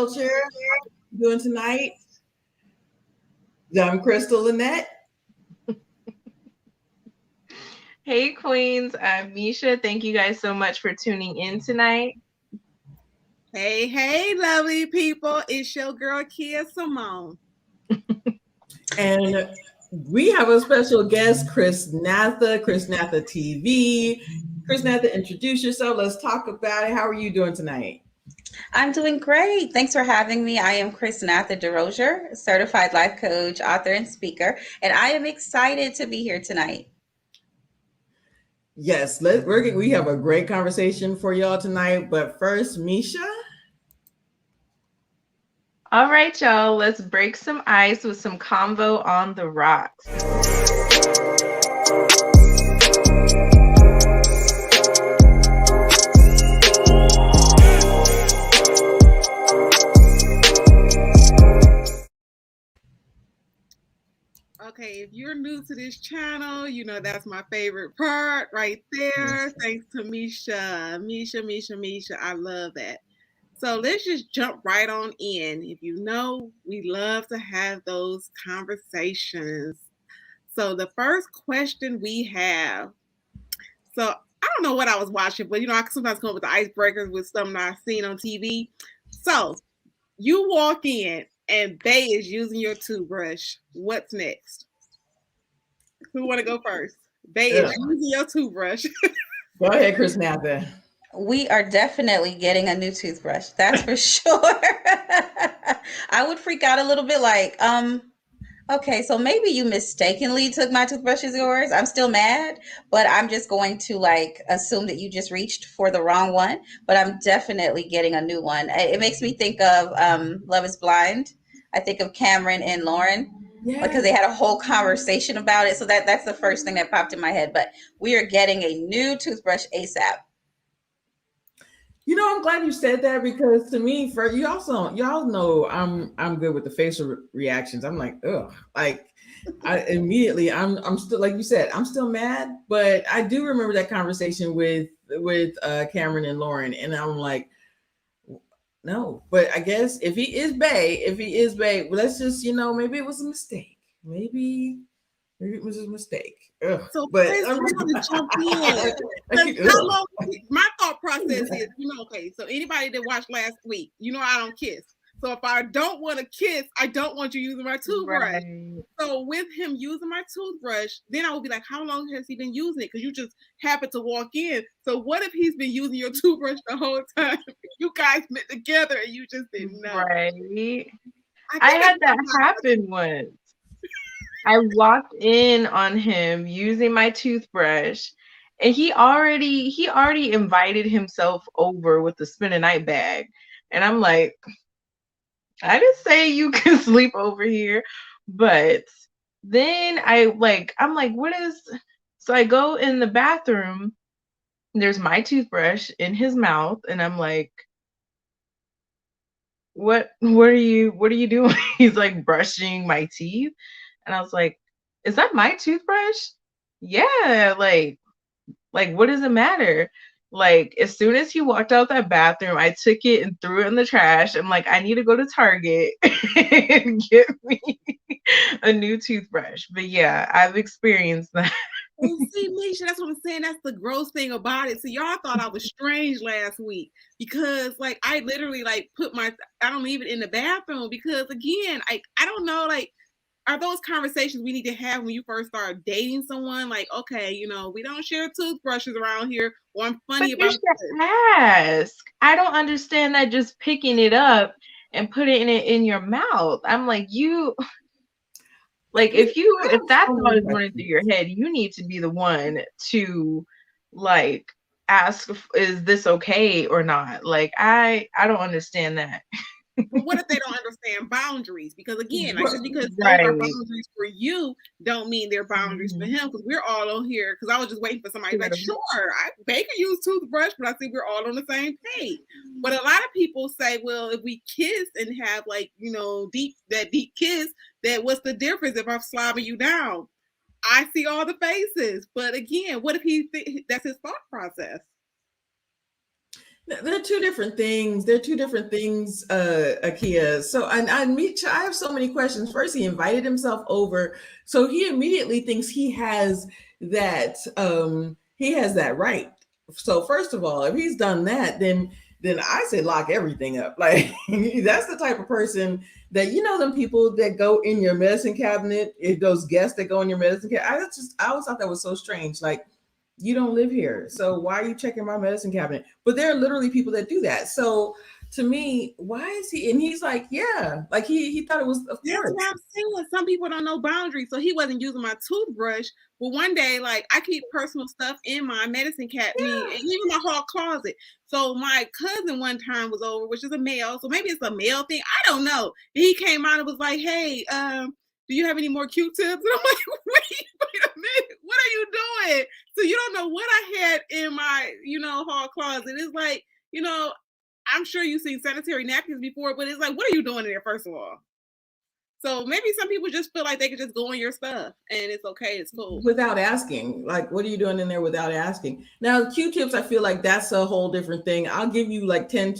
culture. How you doing tonight? I'm Crystal Lynette. Hey, Queens. I'm Misha. Thank you guys so much for tuning in tonight. Hey, lovely people. It's your girl, Kia Simone. And we have a special guest, Chrisnatha TV. Chrisnatha, introduce yourself. Let's talk about it. How are you doing tonight? I'm doing great. Thanks for having me. I am Chrisnatha DeRozier, certified life coach, author, and speaker, and I am excited to be here tonight. Yes, we have a great conversation for y'all tonight. But first, Misha. All right, y'all. Let's break some ice with some convo on the rocks. Okay, if you're new to this channel, you know that's my favorite part right there. Thanks to Misha. Misha. I love that. So let's just jump right on in. If you know, we love to have those conversations. So the first question we have, so I don't know what I was watching, but I sometimes come up with the icebreakers with something I've seen on TV. So you walk in and Bay is using your toothbrush. What's next? Who want to go first? Bay is using your toothbrush. Go ahead, Chrisnatha. We are definitely getting a new toothbrush. That's for sure. I would freak out a little bit like, okay, so maybe you mistakenly took my toothbrush as yours. I'm still mad, but I'm just going to assume that you just reached for the wrong one. But I'm definitely getting a new one. It makes me think of Love is Blind. I think of Cameron and Lauren. Yes. Because they had a whole conversation about it. So that's the first thing that popped in my head. But we are getting a new toothbrush ASAP. I'm glad you said that because to me, y'all know I'm good with the facial reactions. I'm like, ugh, I'm still, like you said, I'm still mad, but I do remember that conversation with Cameron and Lauren, and I'm like, no, but I guess if he is Bay, let's just maybe it was a mistake. Maybe it was a mistake. Ugh. So, but I'm going to jump in. My thought process is, okay, so anybody that watched last week, I don't kiss. So if I don't want to kiss, I don't want you using my toothbrush. Right. So with him using my toothbrush, then I would be like, how long has he been using it? Because you just happened to walk in. So what if he's been using your toothbrush the whole time? You guys met together and you just didn't know. Right. I had that happen once. I walked in on him using my toothbrush, and he already invited himself over with the spend a night bag. And I'm like, I didn't say you can sleep over here. But then I'm like, what is, so I go in the bathroom, there's my toothbrush in his mouth, and I'm like, what are you doing? He's like brushing my teeth. And I was like, is that my toothbrush? Yeah, like what does it matter? Like, as soon as he walked out that bathroom, I took it and threw it in the trash. I'm like, I need to go to Target and get me a new toothbrush. But yeah, I've experienced that. Well, see, Misha, that's what I'm saying. That's the gross thing about it. So y'all thought I was strange last week because, I literally put I don't leave it in the bathroom because, again, I don't know, are those conversations we need to have when you first start dating someone? Like, okay, we don't share toothbrushes around here. Or I'm funny about this. Ask. I don't understand that just picking it up and putting it in your mouth. I'm like, if that thought is running through your head, you need to be the one to ask, is this okay or not? I don't understand that. But what if they don't understand boundaries? Because again, just because those are boundaries for you don't mean they're boundaries for him. Because we're all on here. Because I was just waiting for somebody like, sure, they can use toothbrush, but I think we're all on the same page. But a lot of people say, well, if we kiss and have deep kiss, that what's the difference if I'm slobbing you down? I see all the faces. But again, what if that's his thought process? They're two different things. They're two different things, Akia. So I have so many questions. First, he invited himself over, so he immediately thinks he has that right. So first of all, if he's done that, then I say lock everything up. Like that's the type of person that them people that go in your medicine cabinet, those guests that go in your medicine cabinet. I always thought that was so strange. Like you don't live here, so why are you checking my medicine cabinet? But there are literally people that do that. So to me, why is he? And he's like, yeah, like he thought it was. Of That's course. what I'm saying. Some people don't know boundaries, so he wasn't using my toothbrush. But one day, like I keep personal stuff in my medicine cabinet, and even my hall closet. So my cousin one time was over, which is a male, so maybe it's a male thing. I don't know. And he came out and was like, "Hey, do you have any more Q-tips?" And I'm like, wait a minute, what are you doing? So you don't know what I had in my, hall closet. It's like, I'm sure you've seen sanitary napkins before, but it's like, what are you doing in there, first of all? So maybe some people just feel like they can just go on your stuff and it's okay, it's cool. Without asking. Like, what are you doing in there without asking? Now, Q-tips, I feel like that's a whole different thing. I'll give you like 10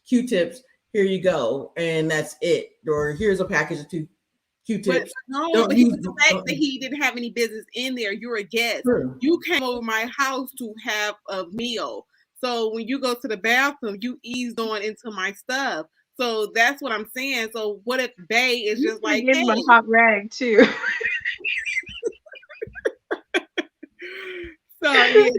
Q-tips. Here you go. And that's it. Or here's a package of Q-tips. But he was the fact that he didn't have any business in there. You're a guest. True. You came over my house to have a meal. So when you go to the bathroom, you eased on into my stuff. So that's what I'm saying. So what if Bay is just like, give him a hot rag too? So yeah.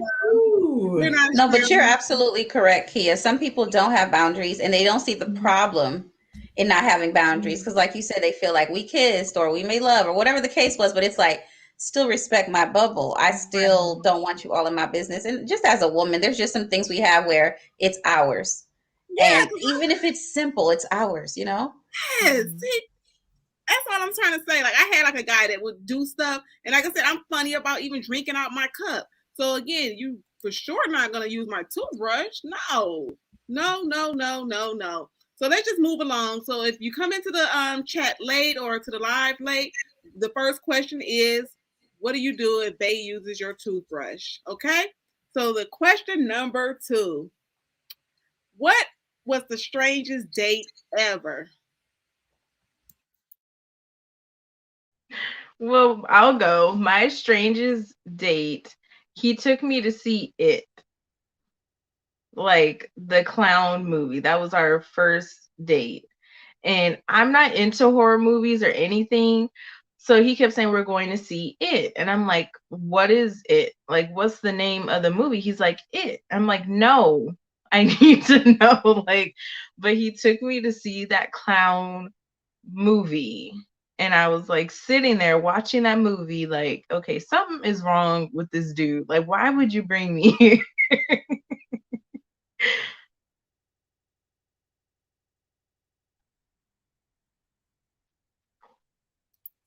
No, but you're absolutely correct, Kia. Some people don't have boundaries and they don't see the problem in not having boundaries. Because like you said, they feel like we kissed or we made love or whatever the case was, but it's like, still respect my bubble. I still don't want you all in my business. And just as a woman, there's just some things we have where it's ours. Yeah, and even if it's simple, it's ours, Yes. See, that's what I'm trying to say. Like I had like a guy that would do stuff. And like I said, I'm funny about even drinking out my cup. So again, you for sure not going to use my toothbrush. No. So let's just move along. So if you come into the chat late or to the live late, the first question is, what do you do if Bay uses your toothbrush? Okay. So the question number 2, what was the strangest date ever? Well, I'll go. My strangest date, he took me to see It. Like the clown movie. That was our first date. And I'm not into horror movies or anything. So he kept saying, we're going to see It. And I'm like, what is It? Like, what's the name of the movie? He's like, It. I'm like, no, I need to know. Like, but he took me to see that clown movie. And I was like sitting there watching that movie, like, okay, something is wrong with this dude. Like, why would you bring me here?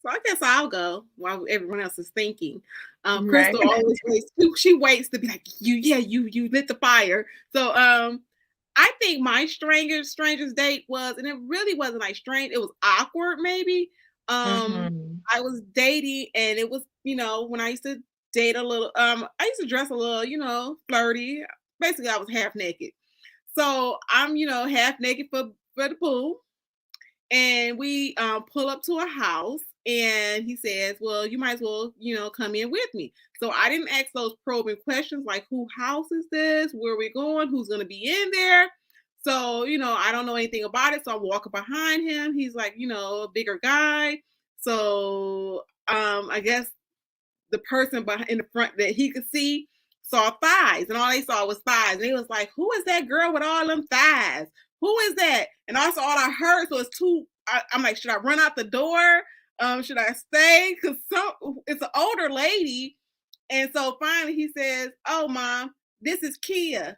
So I guess I'll go while everyone else is thinking. Crystal always waits. She waits to be like, you lit the fire. So I think my strangest date was, and it really wasn't like strange. It was awkward, maybe. I was dating, and it was, when I used to date a little. I used to dress a little, flirty. Basically, I was half naked. So I'm, half naked for the pool, and we pull up to a house. And he says, well, you might as well, come in with me. So I didn't ask those probing questions like, who house is this? Where are we going? Who's going to be in there? So, I don't know anything about it. So I'm walking behind him. He's like, a bigger guy. So I guess the person in the front that he could see saw thighs. And all they saw was thighs. And he was like, who is that girl with all them thighs? Who is that? And also all I heard, so it's I'm like, should I run out the door? Should I stay? Because it's an older lady. And so finally he says, oh, Mom, this is Kia.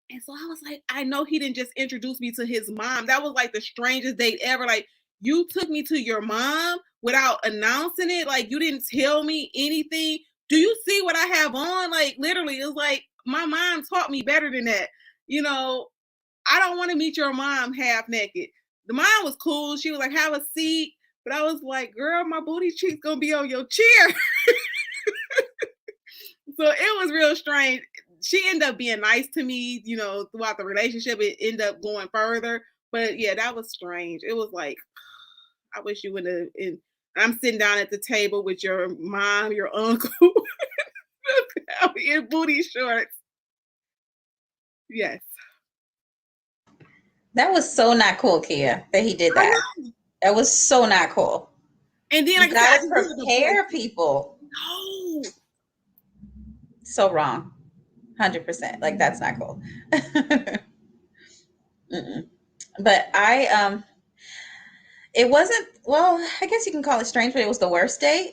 And so I was like, I know he didn't just introduce me to his mom. That was like the strangest date ever. Like, you took me to your mom without announcing it. Like, you didn't tell me anything. Do you see what I have on? Like, literally, it's like my mom taught me better than that. I don't want to meet your mom half naked. The mom was cool. She was like, have a seat. But I was like, girl, my booty cheeks gonna be on your chair. So it was real strange. she ended up being nice to me, you know, throughout the relationship. It ended up going further. But yeah, that was strange. It was like, I wish you would have. I'm sitting down at the table with your mom, your uncle, in booty shorts. Yes. That was so not cool, Kia, that he did that. That was so not cool. And then you like gotta prepare people. No. So wrong. 100%. Like, that's not cool. But it wasn't, well, I guess you can call it strange, but it was the worst date.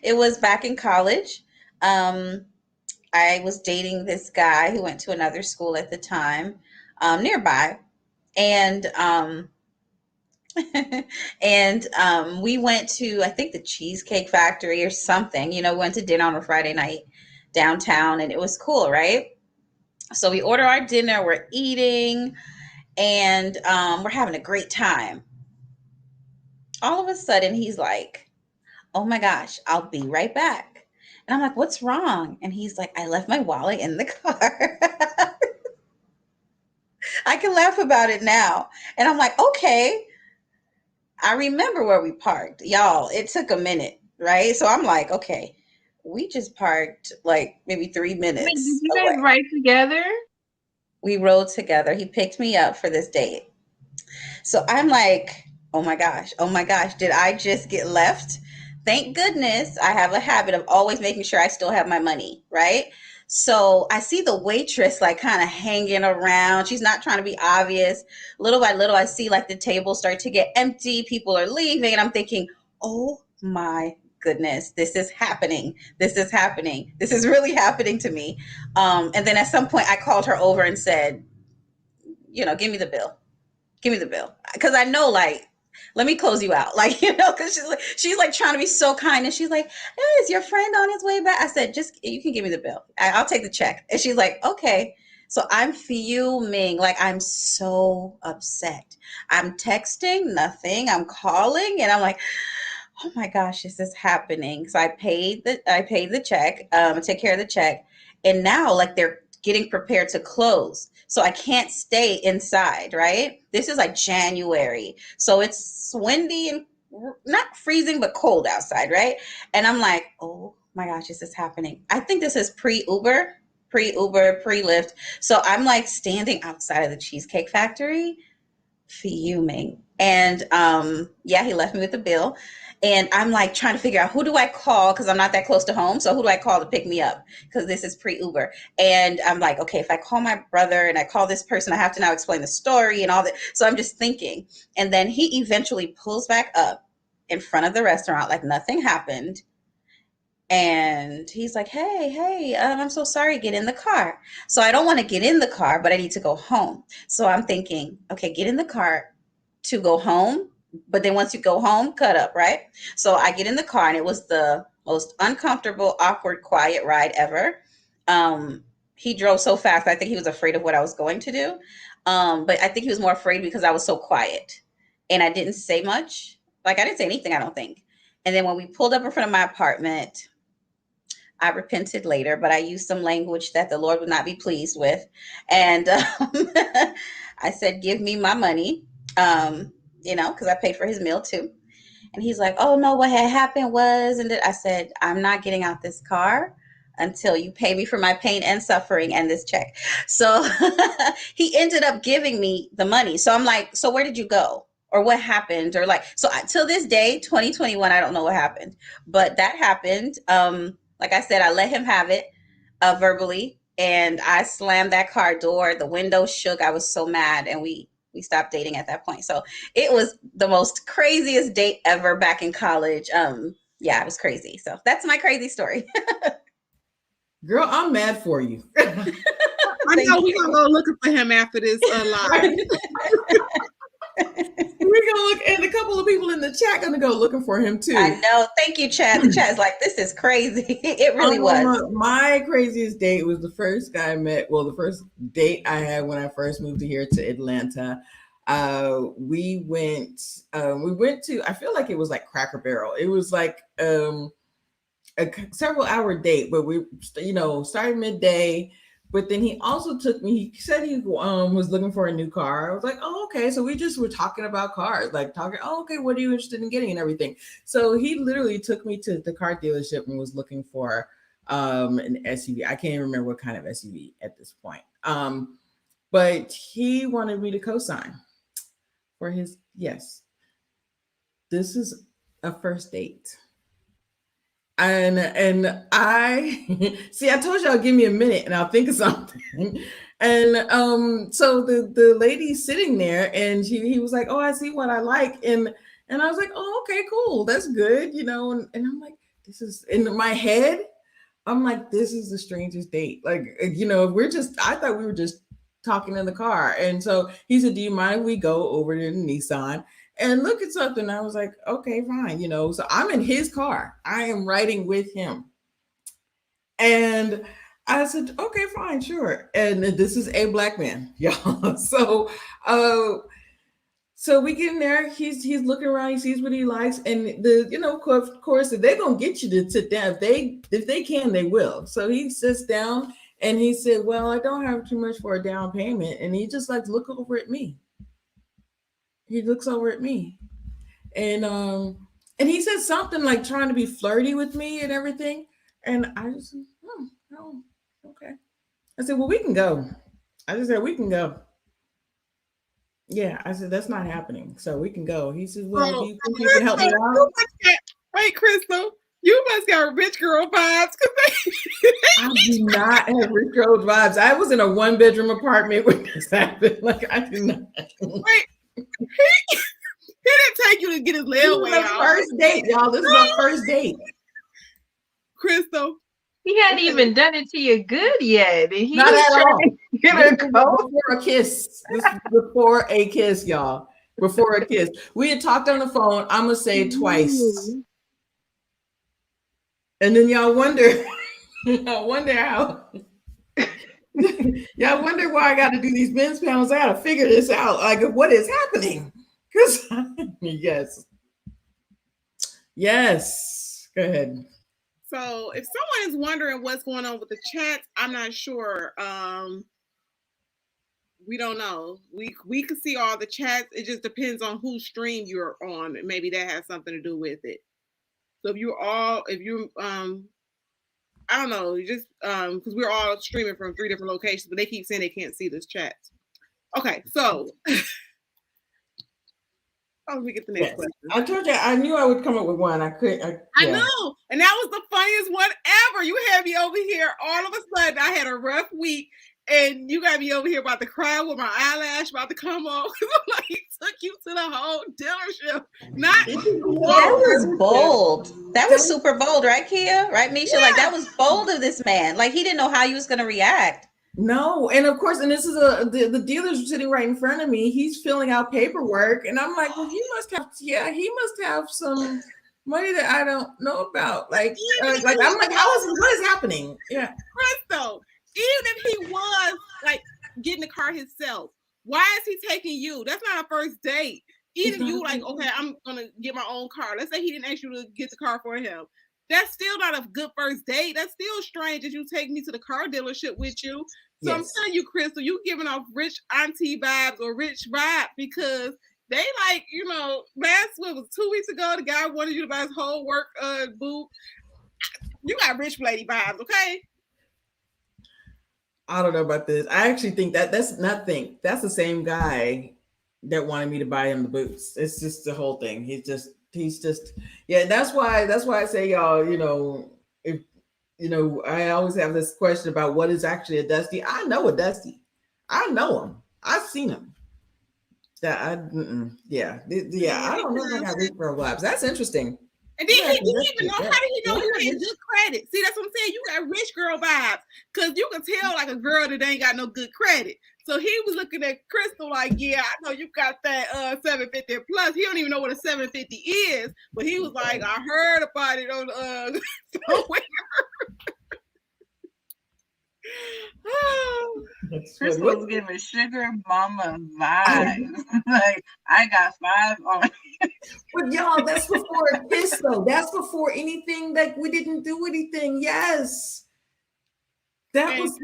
It was back in college. I was dating this guy who went to another school at the time, nearby. And we went to, I think, the Cheesecake Factory or something. You know, we went to dinner on a Friday night downtown, and it was cool, right? So we order our dinner, we're eating, and we're having a great time. All of a sudden, he's like, oh my gosh, I'll be right back. And I'm like, what's wrong? And he's like, I left my wallet in the car. I can laugh about it now. And I'm like, okay. I remember where we parked. Y'all, it took a minute, right? So I'm like, okay, we just parked like maybe 3 minutes. Wait, did you guys ride together? We rode together. He picked me up for this date. So I'm like, oh my gosh, did I just get left? Thank goodness I have a habit of always making sure I still have my money, right? So I see the waitress like kind of hanging around. She's not trying to be obvious. Little by little, I see like the tables start to get empty. People are leaving. And I'm thinking, oh my goodness, this is happening. This is happening. This is really happening to me. And then at some point I called her over and said, you know, give me the bill. Give me the bill. Because I know, like, let me close you out. Like, you know, because she's like trying to be so kind. And she's like, hey, is your friend on his way back? I said, you can give me the bill. I'll take the check. And she's like, okay. So I'm fuming. Like, I'm so upset. I'm texting, nothing. I'm calling. And I'm like, oh my gosh, is this happening? So I paid the check, take care of the check. And now, like, they're getting prepared to close. So I can't stay inside, right? This is like January. So it's windy and not freezing, but cold outside, right? And I'm like, oh my gosh, is this happening? I think this is pre-Uber, pre-Lyft. So I'm like standing outside of the Cheesecake Factory, fuming. And yeah, he left me with the bill. And I'm like trying to figure out, who do I call? Because I'm not that close to home. So who do I call to pick me up? Because this is pre-Uber. And I'm like, okay, if I call my brother and I call this person, I have to now explain the story and all that. So I'm just thinking. And then he eventually pulls back up in front of the restaurant like nothing happened. And he's like, hey, I'm so sorry, get in the car. So I don't want to get in the car, but I need to go home. So I'm thinking, okay, get in the car to go home. But then once you go home, cut up, right? So I get in the car, and it was the most uncomfortable, awkward, quiet ride ever. He drove so fast, I think he was afraid of what I was going to do. But I think he was more afraid because I was so quiet. And I didn't say much. Like, I didn't say anything, I don't think. And then when we pulled up in front of my apartment, I repented later, but I used some language that the Lord would not be pleased with. And I said, give me my money. You know, because I paid for his meal too. And he's like, oh no, what had happened was, and I said, I'm not getting out this car until you pay me for my pain and suffering and this check. So he ended up giving me the money. So I'm like, so where did you go? Or what happened? Or like, so till this day, 2021, I don't know what happened, but that happened. Like I said, I let him have it verbally, and I slammed that car door. The window shook. I was so mad, and we stopped dating at that point. So it was the most craziest date ever back in college. Yeah, it was crazy. So that's my crazy story. Girl, I'm mad for you. I know we're gonna go looking for him after this live. We're gonna look, and a couple of people in the chat gonna go looking for him too. I know. Thank you, Chad. The chat's like, this is crazy. It really was. My craziest date was the first guy I met. Well, the first date I had when I first moved here to Atlanta. We went to, I feel like it was like Cracker Barrel. It was like several hour date, but we, started midday. But then he also took me. He said he was looking for a new car. I was like, oh, okay. So we just were talking about cars, like talking. Oh, okay. What are you interested in getting and everything? So he literally took me to the car dealership and was looking for an SUV. I can't even remember what kind of SUV at this point. But he wanted me to co-sign for his yes. This is a first date. And I see, I told y'all give me a minute and I'll think of something. And so the lady sitting there and he was like, oh, I see what I like. And I was like, oh, okay, cool. That's good, and I'm like, this is in my head. I'm like, this is the strangest date. Like, I thought we were just talking in the car. And so he said, do you mind if we go over to the Nissan and look at something? I was like, okay, fine. So I'm in his car. I am riding with him. And I said, okay, fine, sure. And this is a black man, y'all. So we get in there. He's looking around. He sees what he likes, and of course, if they're gonna get you to sit down, if they can, they will. So he sits down, and he said, "Well, I don't have too much for a down payment," and he just like look over at me. He looks over at me, and he said something like trying to be flirty with me and everything, and I just, oh, okay. I said, well, we can go. I just said we can go. Yeah, I said, that's not happening. So we can go. He says, well, do you think you can help me out? Wait, Crystal, you must got rich girl vibes. I do not have rich girl vibes. I was in a 1-bedroom apartment when this happened. Like, I do not. Wait, he didn't take you to get his layaway out. First date, y'all. This is my first date. Crystal. He hadn't even done it to you good yet. And he not was at all. Before a kiss. This is before a kiss, y'all. Before a kiss. We had talked on the phone, I'm going to say it twice. And then y'all wonder, y'all wonder why I got to do these men's panels. I got to figure this out. Like, what is happening? Because, yes. Go ahead. So if someone is wondering what's going on with the chats, I'm not sure. We don't know. We can see all the chats. It just depends on whose stream you're on. Maybe that has something to do with it. So I don't know, just because we're all streaming from 3 different locations, but they keep saying they can't see this chat. Okay, so let me get the next question. I told you I knew I would come up with one. I couldn't. I know, and that was the funniest one ever. You had me over here. All of a sudden, I had a rough week, and you got me over here about to cry with my eyelash about to come off. Like, he took you to the whole dealership. That was bold. That was super bold, right, Kia? Right, Misha? Yeah. Like, that was bold of this man. Like, he didn't know how he was going to react. No, and of course, and this is the dealer's sitting right in front of me. He's filling out paperwork, and I'm like, well, he must have some money that I don't know about. Like I'm like, what is happening? Yeah, Crystal, even if he was like getting the car himself, why is he taking you? That's not a first date. Even if you like, okay, I'm gonna get my own car. Let's say he didn't ask you to get the car for him. That's still not a good first date. That's still strange that you take me to the car dealership with you. So yes. I'm telling you, Crystal, you giving off rich auntie vibes or rich vibe because they like, last was 2 weeks ago, the guy wanted you to buy his whole work boot. You got rich lady vibes, okay? I don't know about this. I actually think that's the same guy that wanted me to buy him the boots. It's just the whole thing. He's just yeah. That's why I say, y'all, if I always have this question about what is actually a Dusty. I know a Dusty. I know him. I've seen him. I don't know if I got rich girl vibes. That's interesting. And then he didn't even know. How did he know you had good credit? See, that's what I'm saying. You got rich girl vibes because you can tell like a girl that ain't got no good credit. So he was looking at Crystal like, yeah, I know you got that 750 plus. He don't even know what a 750 is, but he was like, I heard about it on somewhere. Crystal's giving sugar mama vibes. Like, I got 5 on. But y'all, that's before a kiss, though. That's before anything. Like, we didn't do anything. Yes. That And was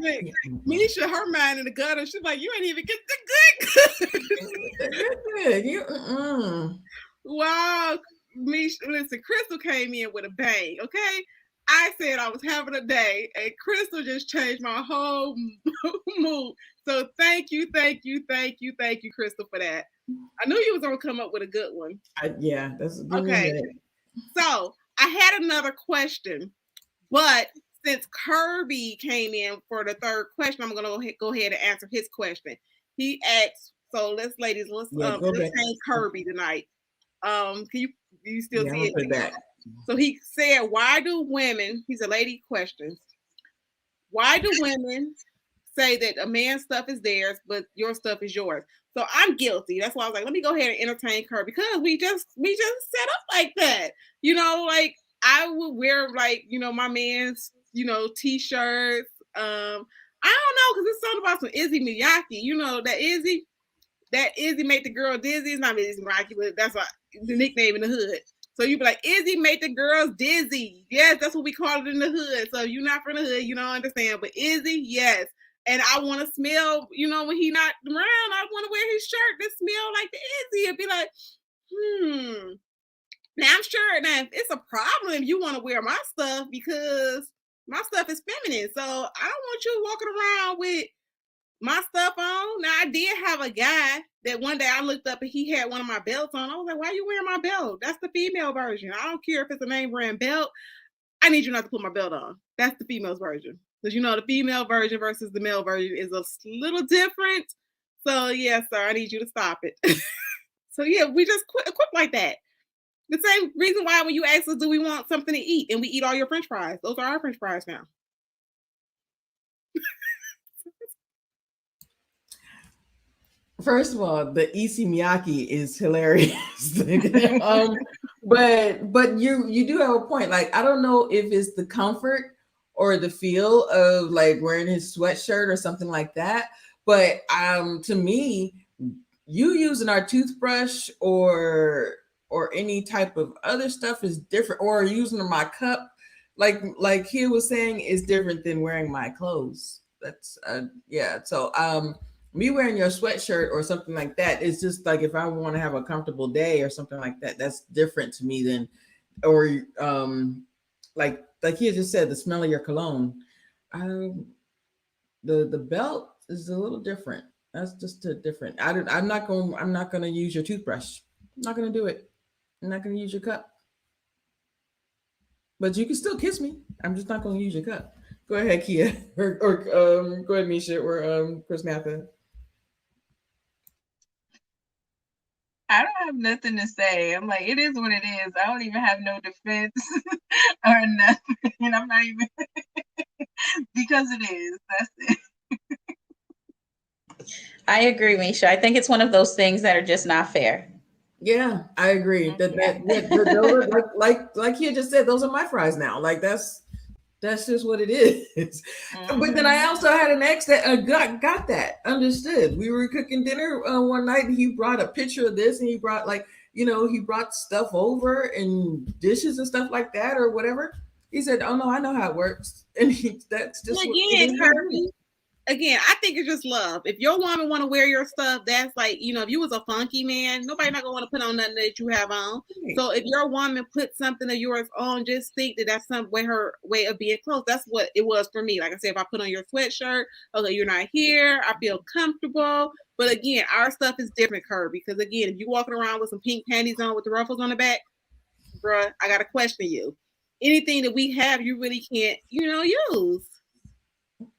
Misha, her mind in the gutter. She's like, you ain't even get the good. You, Wow. Misha, listen, Crystal came in with a bang, okay? I said I was having a day, and Crystal just changed my whole mood. So thank you, Crystal, for that. I knew you was gonna come up with a good one. Yeah, that's okay. So I had another question, but since Kirby came in for the third question, I'm gonna go ahead and answer his question. He asked, so let's hang Kirby tonight. Can you still see it? Back. So he said, why do women, he's a lady questions, why do women say that a man's stuff is theirs, but your stuff is yours? So I'm guilty. That's why I was like, let me go ahead and entertain Kirby, because we just set up like that. You know, like I would wear like, you know, my man's, you know, t-shirts. I don't know, because it's something about some Izzy Miyake. You know, that Izzy make the girl dizzy. It's not Izzy Miyake, but that's what the nickname in the hood. So you be like, Izzy make the girls dizzy. Yes, that's what we call it in the hood. So you're not from the hood, you don't understand. But Izzy, yes. And I want to smell, you know, when he not around, I want to wear his shirt that smell like the Izzy and be like, Now I'm sure now if it's a problem, you want to wear my stuff because my stuff is feminine. So I don't want you walking around with my stuff on. Now I did have a guy that one day I looked up and he had one of my belts on. I was like, why are you wearing my belt? That's the female version. I don't care if it's a name brand belt. I need you not to put my belt on. That's the female's version. Because you know the female version versus the male version is a little different. So yeah, sir, I need you to stop it. So yeah, we just equip like that. The same reason why when you ask us, do we want something to eat? And we eat all your French fries. Those are our French fries now. First of all, the Issey Miyake is hilarious. But you do have a point. Like, I don't know if it's the comfort or the feel of like wearing his sweatshirt or something like that. But to me, you using our toothbrush or any type of other stuff is different, or using my cup, like he was saying, is different than wearing my clothes. That's yeah. So me wearing your sweatshirt or something like that is just like if I want to have a comfortable day or something like that. That's different to me than, or like he just said, the smell of your cologne. The belt is a little different. That's just a different. I'm not gonna use your toothbrush. I'm not gonna do it. I'm not gonna use your cup. But you can still kiss me. I'm just not gonna use your cup. Go ahead, Kia, or go ahead, Misha, or Chrisnatha. I don't have nothing to say. I'm like, it is what it is. I don't even have no defense or nothing. I'm not even because it is. That's it. I agree, Misha. I think it's one of those things that are just not fair. Yeah, I agree. Those like he just said, those are my fries now. Like that's just what it is. But then I also had an ex that got that, understood. We were cooking dinner one night and he brought a picture of this and he brought he brought stuff over and dishes and stuff like that or whatever. He said, oh no, I know how it works. And that's just Again, I think it's just love. If your woman want to wear your stuff, that's like, if you was a funky man, nobody not gonna want to put on nothing that you have on. Right. So if your woman put something of yours on, just think that's some way her way of being close. That's what it was for me. Like I said, if I put on your sweatshirt, okay, you're not here, I feel comfortable. But again, our stuff is different, Kirby. Because again, if you walking around with some pink panties on with the ruffles on the back, bruh, I gotta question you. Anything that we have, you really can't, use.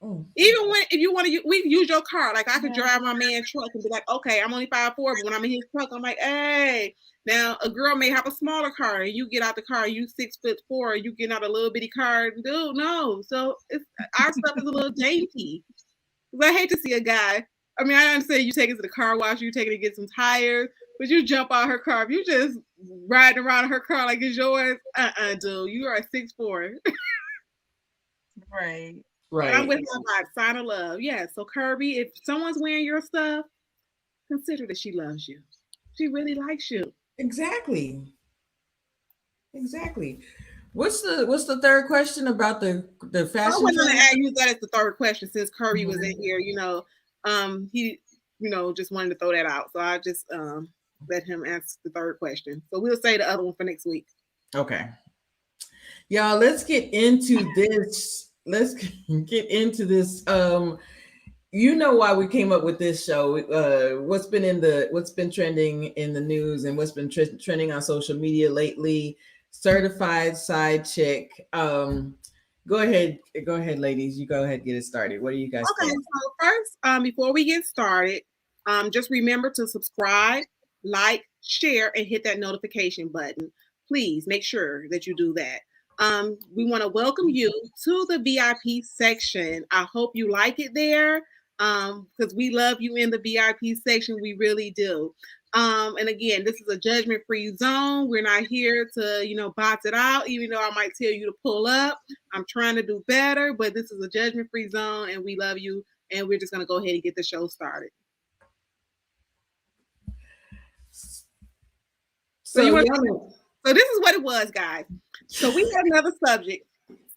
Even if you want to, we use your car. Like I could drive my man's truck and be like, okay, I'm only 5'4", but when I'm in his truck, I'm like, hey. Now a girl may have a smaller car, and you get out the car, you 6'4", you get out a little bitty car, dude. No, so our stuff is a little dainty. I hate to see a guy. I mean, I understand you take it to the car wash, you take it to get some tires, but you jump out her car. If you just riding around her car like it's yours, dude, you are 6'4". Right. I'm Right. with my vibe. Sign of love. Yeah. So Kirby, if someone's wearing your stuff, consider that she loves you. She really likes you. Exactly. Exactly. What's the third question about the I fashion was going trend? to use that as the third question since Kirby was in Mhm. here. He, just wanted to throw that out. So I just let him ask the third question. So we'll say the other one for next week. Okay. Y'all, let's get into this. Let's get into this. You know why we came up with this show. What's been trending in the news and what's been trending on social media lately. Certified side chick. Go ahead, ladies. You go ahead, get it started. What do you guys Okay, think? so first, before we get started, just remember to subscribe, like, share, and hit that notification button. Please make sure that you do that. We want to welcome you to the VIP section. I hope you like it there because we love you in the VIP section. We really do. And again, this is a judgment-free zone. We're not here to, box it out, even though I might tell you to pull up. I'm trying to do better, but this is a judgment-free zone, and we love you. And we're just going to go ahead and get the show started. So So you want? y'all, So this is what it was, guys. So we had another subject.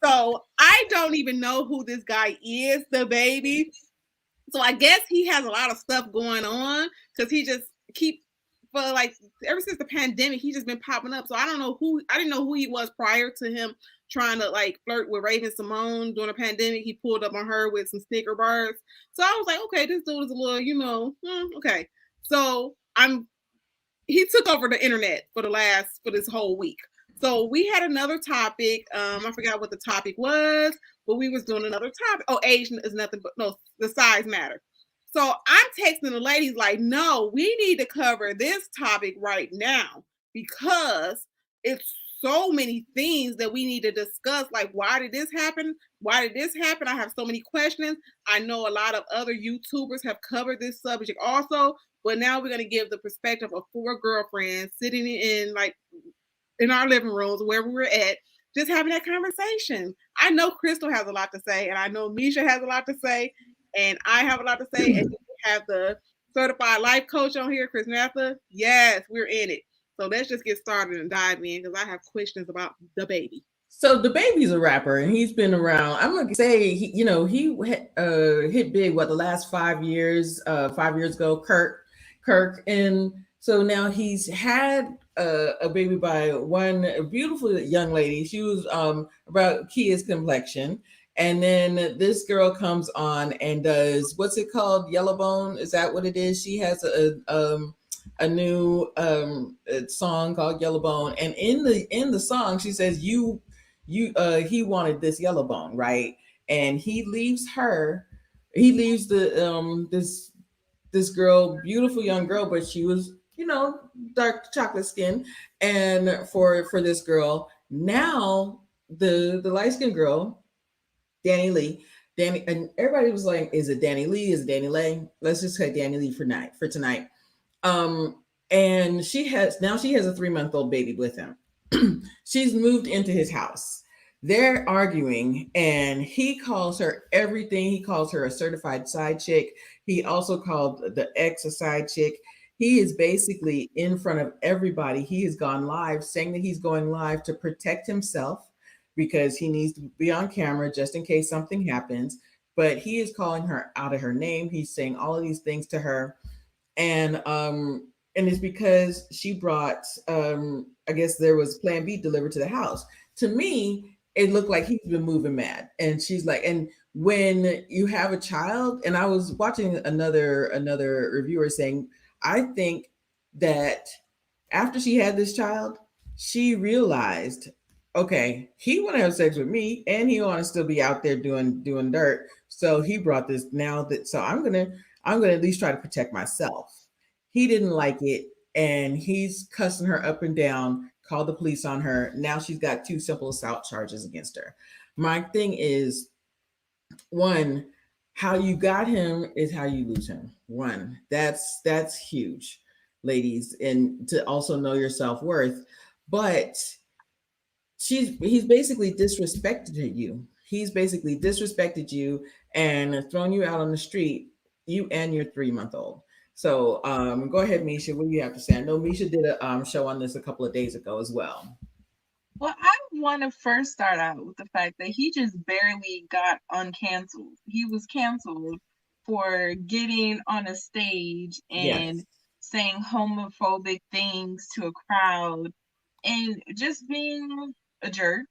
So I don't even know who this guy is, the baby. So I guess he has a lot of stuff going on because he just ever since the pandemic, he's just been popping up. So I didn't know who he was prior to him trying to flirt with Raven Simone during the pandemic. He pulled up on her with some Snicker bars. So I was like, okay, this dude is a little, okay. So he took over the internet for this whole week. So we had another topic. I forgot what the topic was, but we was doing another topic. Oh, age is nothing but no, the size matter. So I'm texting the ladies like, no, we need to cover this topic right now because it's so many things that we need to discuss. Like, why did this happen? Why did this happen? I have so many questions. I know a lot of other YouTubers have covered this subject also, but now we're going to give the perspective of 4 girlfriends sitting in our living rooms, wherever we're at, just having that conversation. I know Crystal has a lot to say, and I know Misha has a lot to say, and I have a lot to say, and we have the certified life coach on here, Chrisnatha. Yes, we're in it. So let's just get started and dive in because I have questions about the baby. So the baby's a rapper and he's been around. I'm gonna say he hit big the last 5 years. 5 years ago, Kirk, and so now he's had a baby by one beautiful young lady. She was about Kia's complexion, and then this girl comes on and does what's it called? Yellowbone? Is that what it is? She has a new song called Yellowbone, and in the song she says he wanted this yellow bone, right? And he leaves this girl, beautiful young girl, but she was, dark chocolate skin. And for this girl, now the light skinned girl, Danny Lee, Danny, and everybody was like, is it Danny Lee? Is it Danny Lay? Let's just say Danny Lee for tonight. And she has a 3-month-old baby with him. She's moved into his house. They're arguing, and he calls her everything. He calls her a certified side chick. He also called the ex a side chick. He is basically in front of everybody. He has gone live saying that he's going live to protect himself because he needs to be on camera just in case something happens. But he is calling her out of her name. He's saying all of these things to her. And it's because she brought I guess there was plan B delivered to the house. To me, it looked like he's been moving mad. And she's like, and when you have a child, and I was watching another reviewer saying, I think that after she had this child, she realized, okay, he want to have sex with me and he want to still be out there doing dirt. So he brought this now that so I'm gonna at least try to protect myself. He didn't like it, and he's cussing her up and down, called the police on her. Now she's got 2 simple assault charges against her. My thing is, one, how you got him is how you lose him. One, that's huge, ladies, and to also know your self-worth. But he's basically disrespected you. He's basically disrespected you and thrown you out on the street, you and your 3 month old. So go ahead, Misha. What do you have to say? I know Misha did a show on this a couple of days ago as well. Well, I want to first start out with the fact that he just barely got uncanceled. He was canceled for getting on a stage and Yes. saying homophobic things to a crowd and just being a jerk,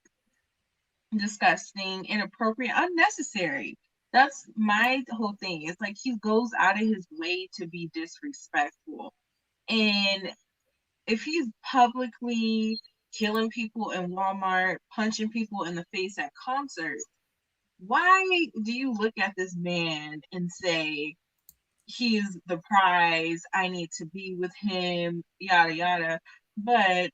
disgusting, inappropriate, unnecessary. That's my whole thing. It's like he goes out of his way to be disrespectful. And if he's publicly killing people in Walmart, punching people in the face at concerts, why do you look at this man and say, he's the prize, I need to be with him, yada, yada? But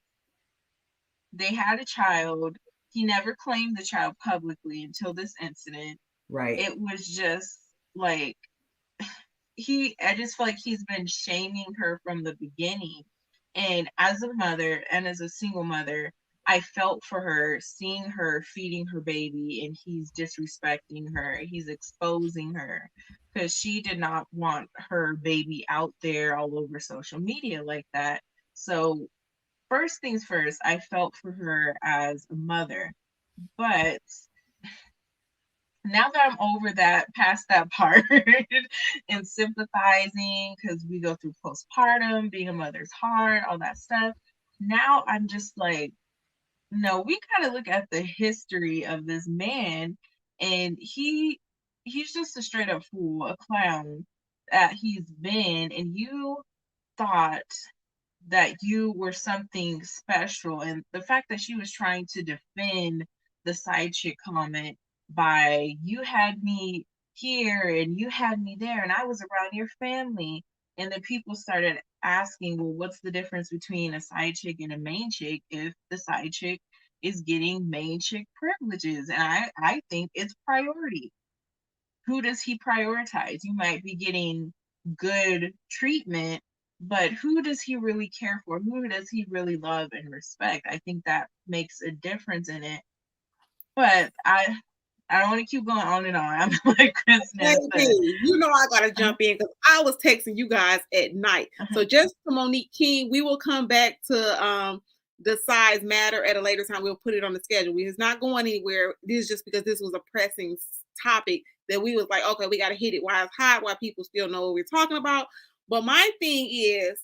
they had a child. He never claimed the child publicly until this incident. Right. It was just like, I just feel like he's been shaming her from the beginning. And as a mother and as a single mother, I felt for her, seeing her feeding her baby, and he's disrespecting her. He's exposing her because she did not want her baby out there all over social media like that. So first things first, I felt for her as a mother. But now that I'm over that, past that part, and sympathizing because we go through postpartum, being a mother's hard, all that stuff. Now I'm just like, no, we gotta look at the history of this man, and he's just a straight up fool, a clown that he's been, and you thought that you were something special. And the fact that she was trying to defend the side chick comment by, you had me here and you had me there and I was around your family, and then people started asking, well, what's the difference between a side chick and a main chick if the side chick is getting main chick privileges? And I think it's priority. Who does he prioritize? You might be getting good treatment, but who does he really care for? Who does he really love and respect? I think that makes a difference in it. But I don't want to keep going on and on. I'm like Chrisnatha. You know I gotta jump in because I was texting you guys at night. So just for Monique King, we will come back to the size matter at a later time. We'll put it on the schedule. It's not going anywhere. This is just because this was a pressing topic that we was like, okay, we got to hit it while it's hot, while people still know what we're talking about. But my thing is,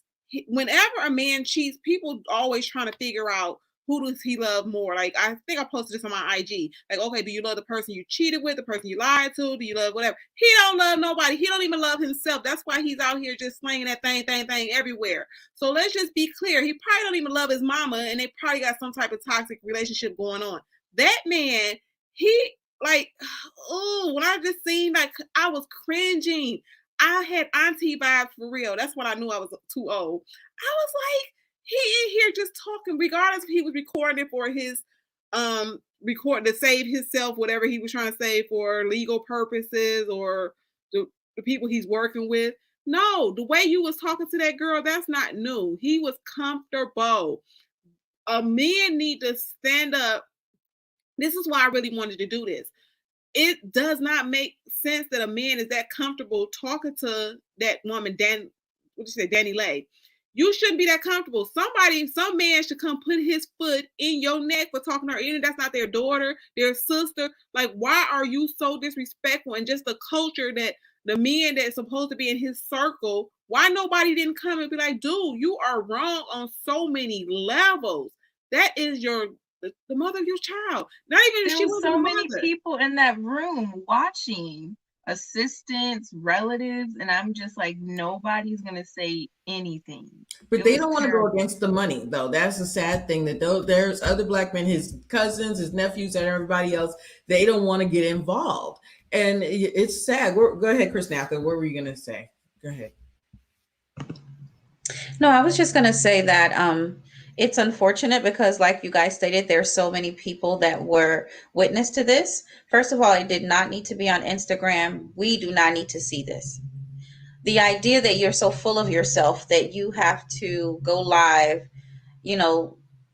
whenever a man cheats, people always trying to figure out who does he love more. Like, I think I posted this on my IG. Like, okay, do you love the person you cheated with, the person you lied to? Do you love whatever? He don't love nobody. He don't even love himself. That's why he's out here just slinging that thing everywhere. So let's just be clear. He probably don't even love his mama, and they probably got some type of toxic relationship going on. That man, he, like, oh, when I just seen, like, I was cringing. I had auntie vibes for real. That's when I knew I was too old. I was like, he in here just talking, regardless if he was recording it for his record to save himself, whatever he was trying to say for legal purposes, or the people he's working with. No, the way you was talking to that girl, that's not new. He was comfortable. A man need to stand up. This is why I really wanted to do this. It does not make sense that a man is that comfortable talking to that woman, Danny Lay. You shouldn't be that comfortable. Some man should come put his foot in your neck for talking to her. Even that's not their daughter, their sister. Like, why are you so disrespectful? And just the culture that the men that's supposed to be in his circle, why nobody didn't come and be like, dude, you are wrong on so many levels. That is the mother of your child. Not even there she was was so many people in that room watching, assistants, relatives, and I'm just like, nobody's gonna say anything. But they don't want to go against the money, though. That's the sad thing, that there's other black men, his cousins, his nephews, and everybody else, they don't want to get involved. And it's sad. Go ahead, Chrisnatha. What were you going to say? Go ahead. No, I was just going to say that it's unfortunate because, like you guys stated, there's so many people that were witness to this. First of all, it did not need to be on Instagram. We do not need to see this. The idea that you're so full of yourself that you have to go live,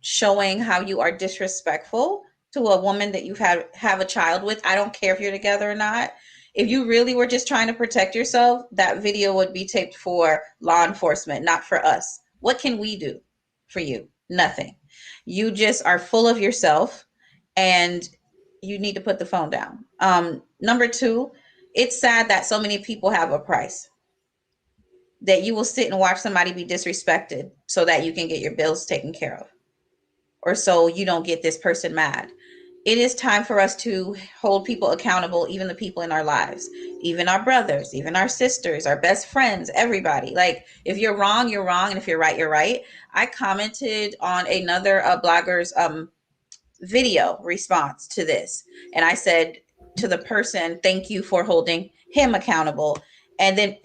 showing how you are disrespectful to a woman that you have a child with, I don't care if you're together or not. If you really were just trying to protect yourself, that video would be taped for law enforcement, not for us. What can we do for you? Nothing. You just are full of yourself, and you need to put the phone down. Number two, it's sad that so many people have a price, that you will sit and watch somebody be disrespected so that you can get your bills taken care of, or so you don't get this person mad. It is time for us to hold people accountable, even the people in our lives, even our brothers, even our sisters, our best friends, everybody. Like, if you're wrong, you're wrong. And if you're right, you're right. I commented on another blogger's video response to this. And I said to the person, thank you for holding him accountable. And then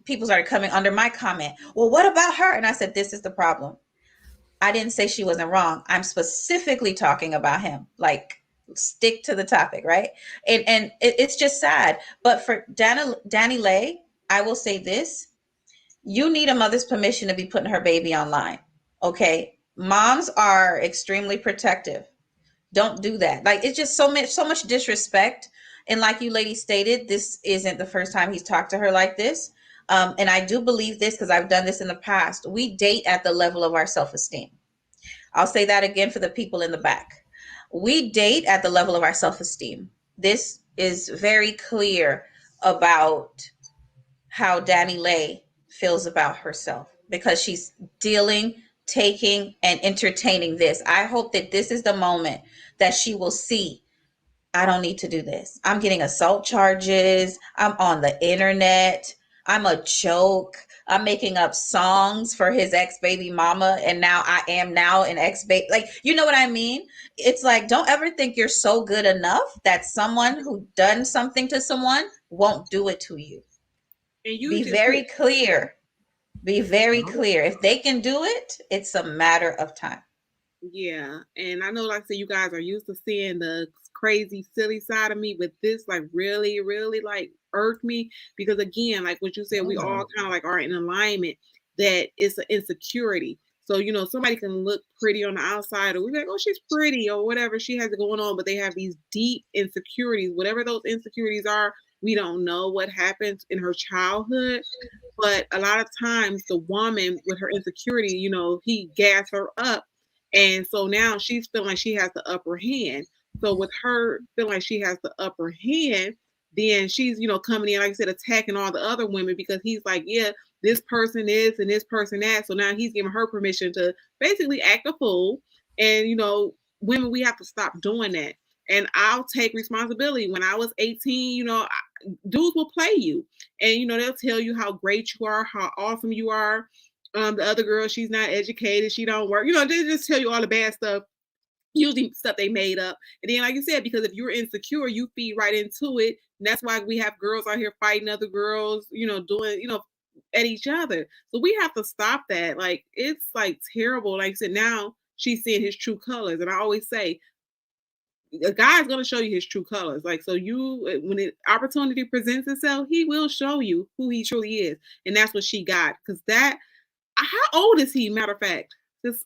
people started coming under my comment. Well, what about her? And I said, this is the problem. I didn't say she wasn't wrong. I'm specifically talking about him. Like, stick to the topic, right? And it's just sad. But for Danny Lay, I will say this. You need a mother's permission to be putting her baby online. Okay? Moms are extremely protective. Don't do that. Like, it's just so much disrespect. And like you ladies stated, this isn't the first time he's talked to her like this. And I do believe this because I've done this in the past. We date at the level of our self-esteem. I'll say that again for the people in the back. We date at the level of our self-esteem. This is very clear about how Danny Lay feels about herself, because she's dealing, taking, and entertaining this. I hope that this is the moment that she will see, I don't need to do this. I'm getting assault charges. I'm on the internet. I'm a joke. I'm making up songs for his ex-baby mama. And now I am now an ex-baby. Like, you know what I mean? It's like, don't ever think you're so good enough that someone who done something to someone won't do it to you. And be very clear. Be very clear. If they can do it, it's a matter of time. Yeah. And I know, like I said, you guys are used to seeing the crazy, silly side of me, but this like really, really like irked me, because again, like what you said, we all kind of like are in alignment that it's an insecurity. So, you know, somebody can look pretty on the outside, or we're like, oh, she's pretty or whatever she has going on, but they have these deep insecurities. Whatever those insecurities are, we don't know what happened in her childhood. But a lot of times the woman with her insecurity, you know, he gassed her up. And so now she's feeling like she has the upper hand. So with her feeling like she has the upper hand, then she's, you know, coming in, like I said, attacking all the other women, because he's like, yeah, this person is and this person that. So now he's giving her permission to basically act a fool. And, you know, women, we have to stop doing that. And I'll take responsibility. When I was 18, you know, dudes will play you. And, you know, they'll tell you how great you are, how awesome you are. The other girl, she's not educated, she don't work. You know, they just tell you all the bad stuff, usually stuff they made up. And then, like you said, because if you're insecure, you feed right into it. And that's why we have girls out here fighting other girls, you know, doing, you know, at each other. So we have to stop that. Like, it's like terrible. Like I said, now she's seeing his true colors. And I always say, a guy's going to show you his true colors. Like, so you, when the opportunity presents itself, he will show you who he truly is. And that's what she got. Because that, how old is he, matter of fact? Just,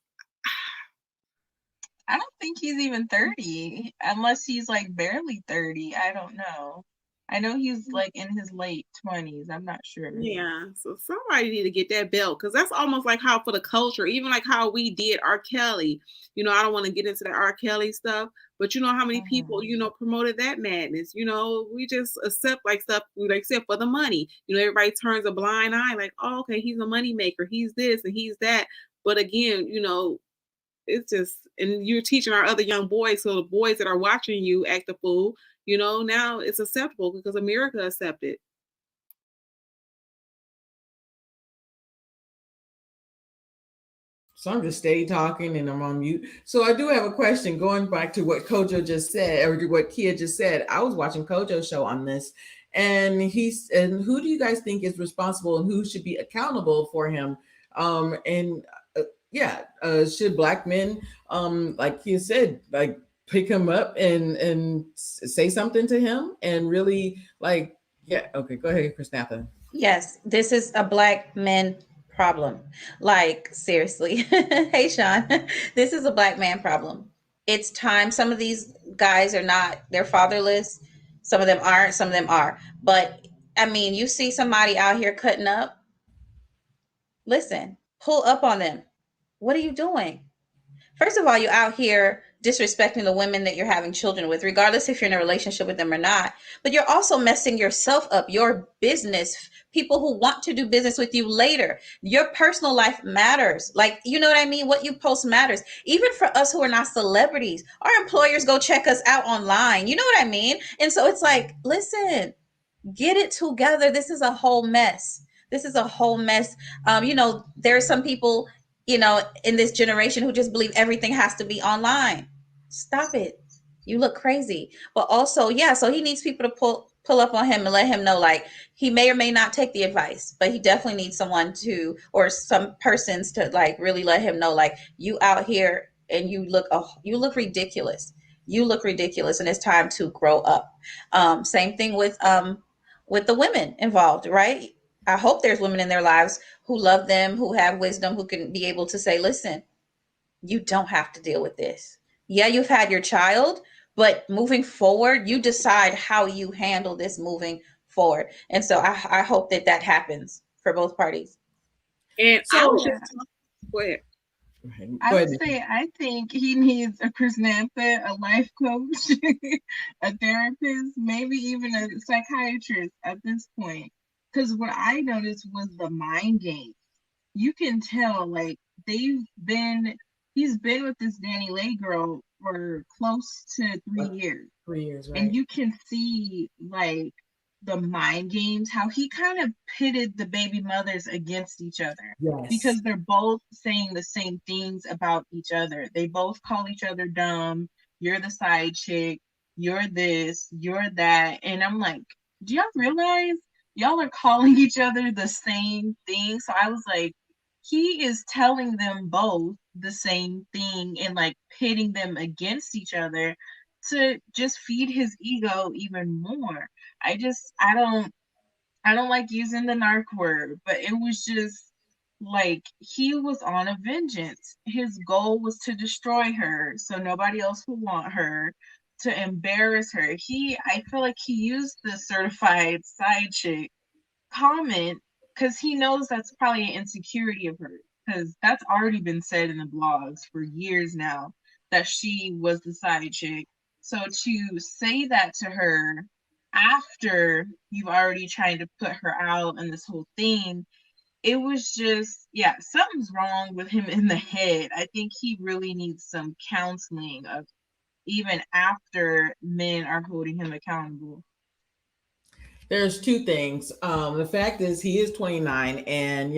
I don't think he's even 30, unless he's like barely 30. I don't know. I know he's like in his late 20s. I'm not sure. Yeah, so somebody need to get that belt, because that's almost like how for the culture, even like how we did R. Kelly. You know, I don't want to get into the R. Kelly stuff, but you know how many people, you know, promoted that madness. You know, we just accept like stuff, like except for the money. You know, everybody turns a blind eye, like, oh, okay, he's a money maker, he's this and he's that. But again, you know, it's just, and you're teaching our other young boys, so the boys that are watching you act a fool, you know, now it's acceptable because America accepted. So I'm just stay talking and I'm on mute. So I do have a question going back to what Kojo just said, or what Kia just said. I was watching Kojo's show on this, and who do you guys think is responsible and who should be accountable for him? Should black men, like Kia said, like pick him up and say something to him and really like, yeah, okay, go ahead, Chrisnatha. Yes, this is a black men problem. Like, seriously. Hey, Sean, this is a black man problem. it's time. Some of these guys are not, they're fatherless. Some of them aren't, some of them are. But I mean, you see somebody out here cutting up, listen, pull up on them. What are you doing? First of all, you're out here disrespecting the women that you're having children with, regardless if you're in a relationship with them or not. But you're also messing yourself up, your business, people who want to do business with you later. Your personal life matters. Like, you know what I mean? What you post matters. Even for us who are not celebrities, our employers go check us out online. You know what I mean? And so it's like, listen, get it together. This is a whole mess. This is a whole mess. There are some people, in this generation who just believe everything has to be online. Stop it. You look crazy. But also, yeah, so he needs people to pull up on him and let him know, like, he may or may not take the advice, but he definitely needs someone to, or some persons to, like, really let him know, like, you out here and you look ridiculous. You look ridiculous, and it's time to grow up. Same thing with the women involved, right? I hope there's women in their lives who love them, who have wisdom, who can be able to say, listen, you don't have to deal with this. Yeah, you've had your child, but moving forward, you decide how you handle this moving forward. And so I hope that happens for both parties. And So, I was just go ahead. I would say I think he needs a Chrisnatha, a life coach, a therapist, maybe even a psychiatrist at this point. Because what I noticed was the mind game. You can tell, like, he's been with this Danny Lay girl for close to 3 years. 3 years, right? And you can see, like, the mind games, how he kind of pitted the baby mothers against each other. Yes. Because they're both saying the same things about each other. They both call each other dumb. You're the side chick. You're this. You're that. And I'm like, do y'all realize y'all are calling each other the same thing? So I was like, he is telling them both the same thing and, like, pitting them against each other to just feed his ego even more. I don't like using the narc word, but it was just like he was on a vengeance. His goal was to destroy her so nobody else would want her, to embarrass her. I feel like he used the certified side chick comment because he knows that's probably an insecurity of hers, because that's already been said in the blogs for years now that she was the side chick. So to say that to her after you've already tried to put her out and this whole thing, it was just, yeah, something's wrong with him in the head. I think he really needs some counseling of even after men are holding him accountable. There's two things. The fact is he is 29, and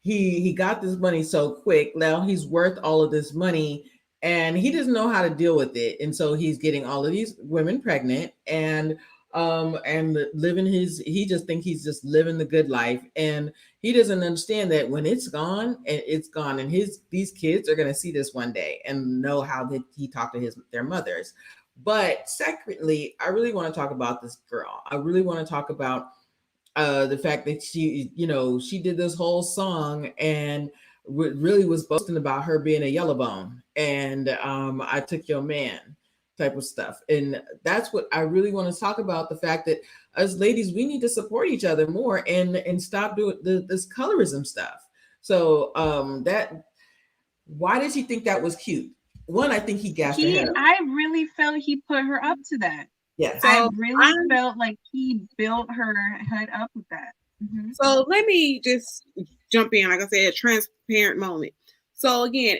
he got this money so quick. Now he's worth all of this money, and he doesn't know how to deal with it. And so he's getting all of these women pregnant, and living he just think he's just living the good life, and he doesn't understand that when it's gone, and these kids are going to see this one day and know how that he talked to their mothers. But secondly, I really want to talk about this girl. I really want to talk about the fact that she did this whole song and really was boasting about her being a yellow bone and I took your man type of stuff. And that's what I really want to talk about, the fact that as ladies, we need to support each other more and stop doing this colorism stuff. So why did she think that was cute? One, I think he gassed her head up. I really felt he put her up to that. Yes. So I really felt like he built her head up with that. Mm-hmm. So let me just jump in, like I said, a transparent moment. So again,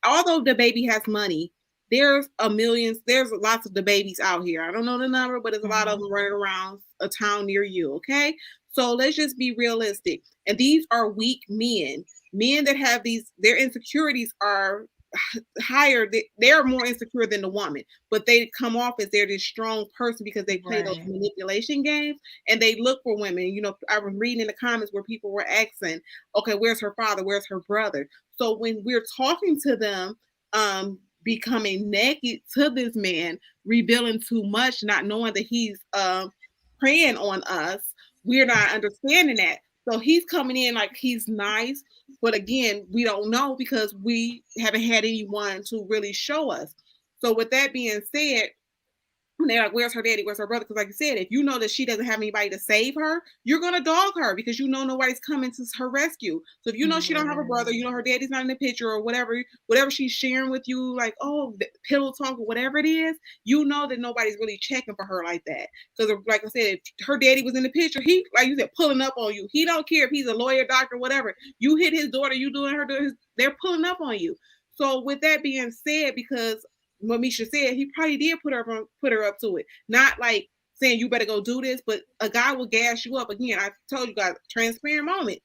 although the baby has money, there's lots of the babies out here. I don't know the number, but there's a lot of them running around a town near you. Okay. So let's just be realistic. And these are weak men that have their insecurities are higher. They're more insecure than the woman, but they come off as they're this strong person because they play those manipulation games and they look for women. I was reading in the comments where people were asking, okay, where's her father? Where's her brother? So when we're talking to them, becoming naked to this man, revealing too much, not knowing that he's preying on us, we're not understanding that. So he's coming in like he's nice, but again, we don't know because we haven't had anyone to really show us. So with that being said, when they're like, where's her daddy? Where's her brother? Because like I said, if you know that she doesn't have anybody to save her, you're going to dog her because you know nobody's coming to her rescue. So if you know she don't have a brother, you know her daddy's not in the picture or whatever she's sharing with you, like, oh, pillow talk or whatever it is, you know that nobody's really checking for her like that. Because like I said, if her daddy was in the picture, he, like you said, pulling up on you. He don't care if he's a lawyer, doctor, whatever. You hit his daughter, you doing her, they're pulling up on you. So with that being said, because what Misha said, he probably did put her up to it. Not like saying you better go do this, but a guy will gas you up. Again, I told you guys, transparent moment.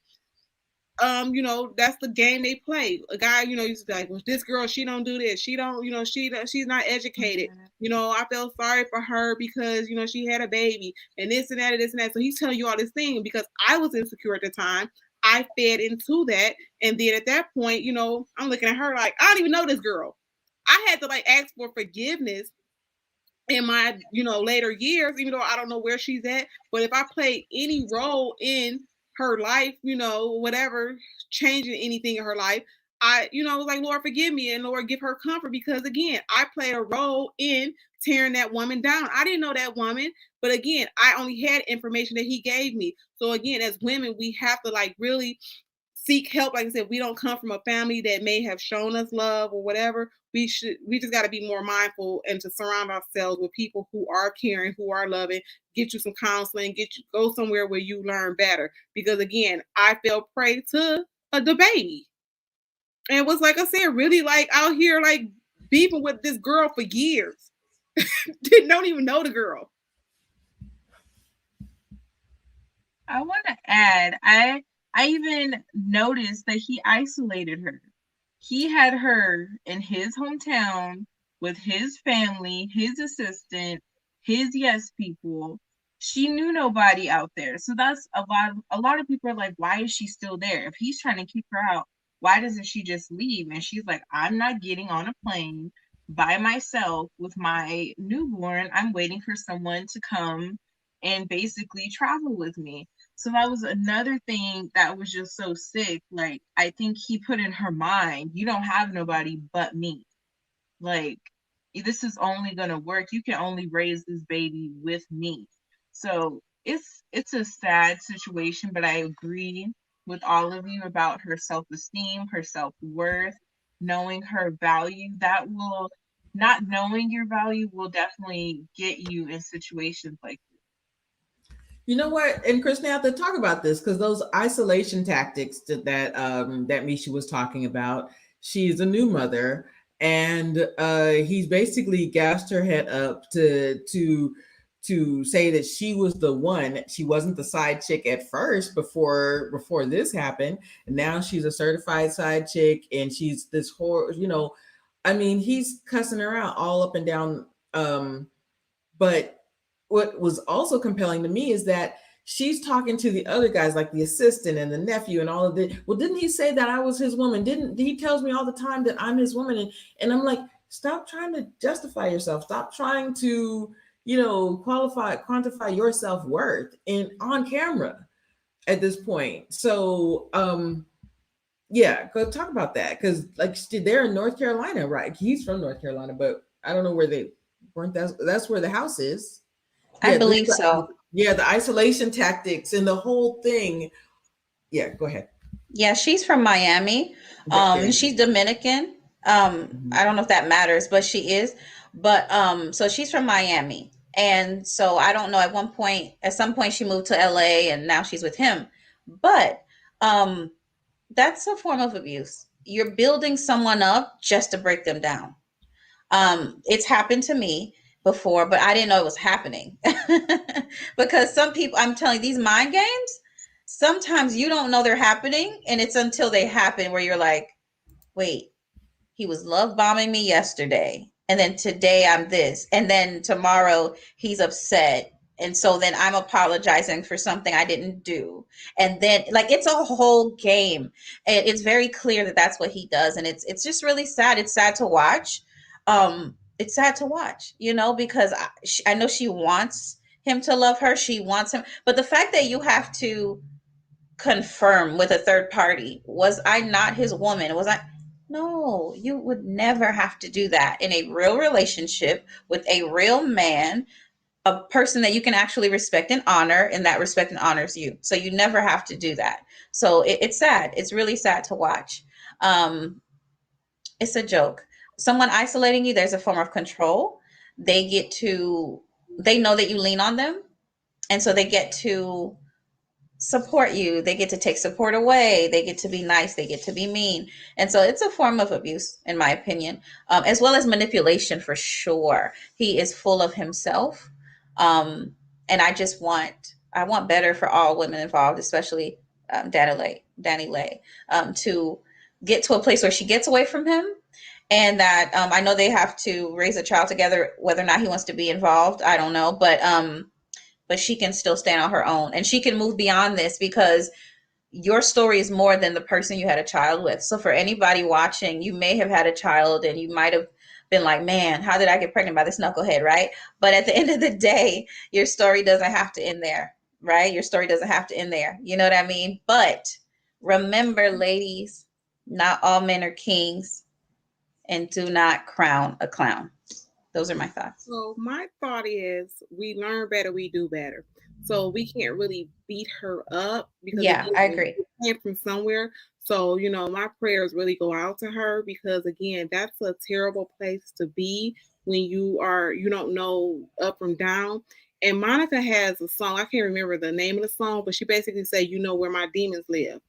You know, that's the game they play. A guy, you know, used to be like, well, this girl, she don't do this. She don't, you know, she's not educated. You know, I felt sorry for her because, you know, she had a baby and this and that and this and that. So he's telling you all this thing because I was insecure at the time. I fed into that. And then at that point, you know, I'm looking at her like, I don't even know this girl. I had to like ask for forgiveness in my, you know, later years, even though I don't know where she's at. But if I played any role in her life, you know, whatever, changing anything in her life, I, you know, was like, Lord, forgive me and Lord, give her comfort because again, I played a role in tearing that woman down. I didn't know that woman, but again, I only had information that he gave me. So again, as women, we have to like really seek help. Like I said, we don't come from a family that may have shown us love or whatever. We just got to be more mindful and to surround ourselves with people who are caring, who are loving, get you some counseling, go somewhere where you learn better. Because again, I fell prey to the baby. And it was like I said, really like out here like beefing with this girl for years. Don't even know the girl. I want to add, I even noticed that he isolated her. He had her in his hometown with his family, his assistant, his yes people. She knew nobody out there. So that's a lot of people are like, why is she still there? If he's trying to keep her out, why doesn't she just leave? And she's like, I'm not getting on a plane by myself with my newborn. I'm waiting for someone to come and basically travel with me. So that was another thing that was just so sick. Like, I think he put in her mind, you don't have nobody but me. Like, this is only going to work. You can only raise this baby with me. So it's a sad situation, but I agree with all of you about her self-esteem, her self-worth, knowing her value. That will, not knowing your value will definitely get you in situations like this. You know what? And Chrisnatha, talk about this because those isolation tactics that Misha was talking about. She's a new mother, and he's basically gassed her head up to say that she was the one. She wasn't the side chick at first before this happened, and now she's a certified side chick, and she's this whole. You know, I mean, he's cussing her out all up and down. But what was also compelling to me is that she's talking to the other guys, like the assistant and the nephew and all of it. Well, didn't he say that I was his woman? Didn't he tells me all the time that I'm his woman? And I'm like, stop trying to justify yourself. Stop trying to, you know, quantify your self-worth on camera at this point. So yeah, go talk about that. Because like they're in North Carolina, right? He's from North Carolina, but I don't know where they weren't. That's where the house is. I believe so. Yeah, the isolation tactics and the whole thing. Yeah, go ahead. Yeah, she's from Miami. She's Dominican. I don't know if that matters, but she is. But so she's from Miami. And so I don't know, at some point she moved to LA and now she's with him. But that's a form of abuse. You're building someone up just to break them down. It's happened to me before, but I didn't know it was happening. Because some people, I'm telling you, these mind games, sometimes you don't know they're happening, and it's until they happen where you're like, wait, he was love bombing me yesterday, and then today I'm this, and then tomorrow he's upset, and so then I'm apologizing for something I didn't do, and then like it's a whole game, and it's very clear that that's what he does, and it's just really sad. It's sad to watch. It's sad to watch, you know, because I know she wants him to love her. She wants him. But the fact that you have to confirm with a third party, was I not his woman? Was I? No, you would never have to do that in a real relationship with a real man, a person that you can actually respect and honor, and that respect and honors you. So you never have to do that. So it's sad. It's really sad to watch. Um, it's a joke. Someone isolating you, there's a form of control. They get to, they know that you lean on them. And so they get to support you. They get to take support away. They get to be nice. They get to be mean. And so it's a form of abuse, in my opinion, as well as manipulation for sure. He is full of himself. And I want better for all women involved, especially Danny Lay, to get to a place where she gets away from him. And that I know they have to raise a child together, whether or not he wants to be involved. I don't know. But she can still stand on her own, and she can move beyond this, because your story is more than the person you had a child with. So for anybody watching, you may have had a child and you might have been like, man, how did I get pregnant by this knucklehead, right? But at the end of the day, your story doesn't have to end there, right? Your story doesn't have to end there. You know what I mean? But remember, ladies, not all men are kings, and do not crown a clown. Those are my thoughts. So my thought is, we learn better, we do better. So we can't really beat her up, because Yeah, I agree. it came from somewhere. So, my prayers really go out to her, because again, that's a terrible place to be when you don't know up from down. And Monica has a song, I can't remember the name of the song, but she basically said, where my demons live.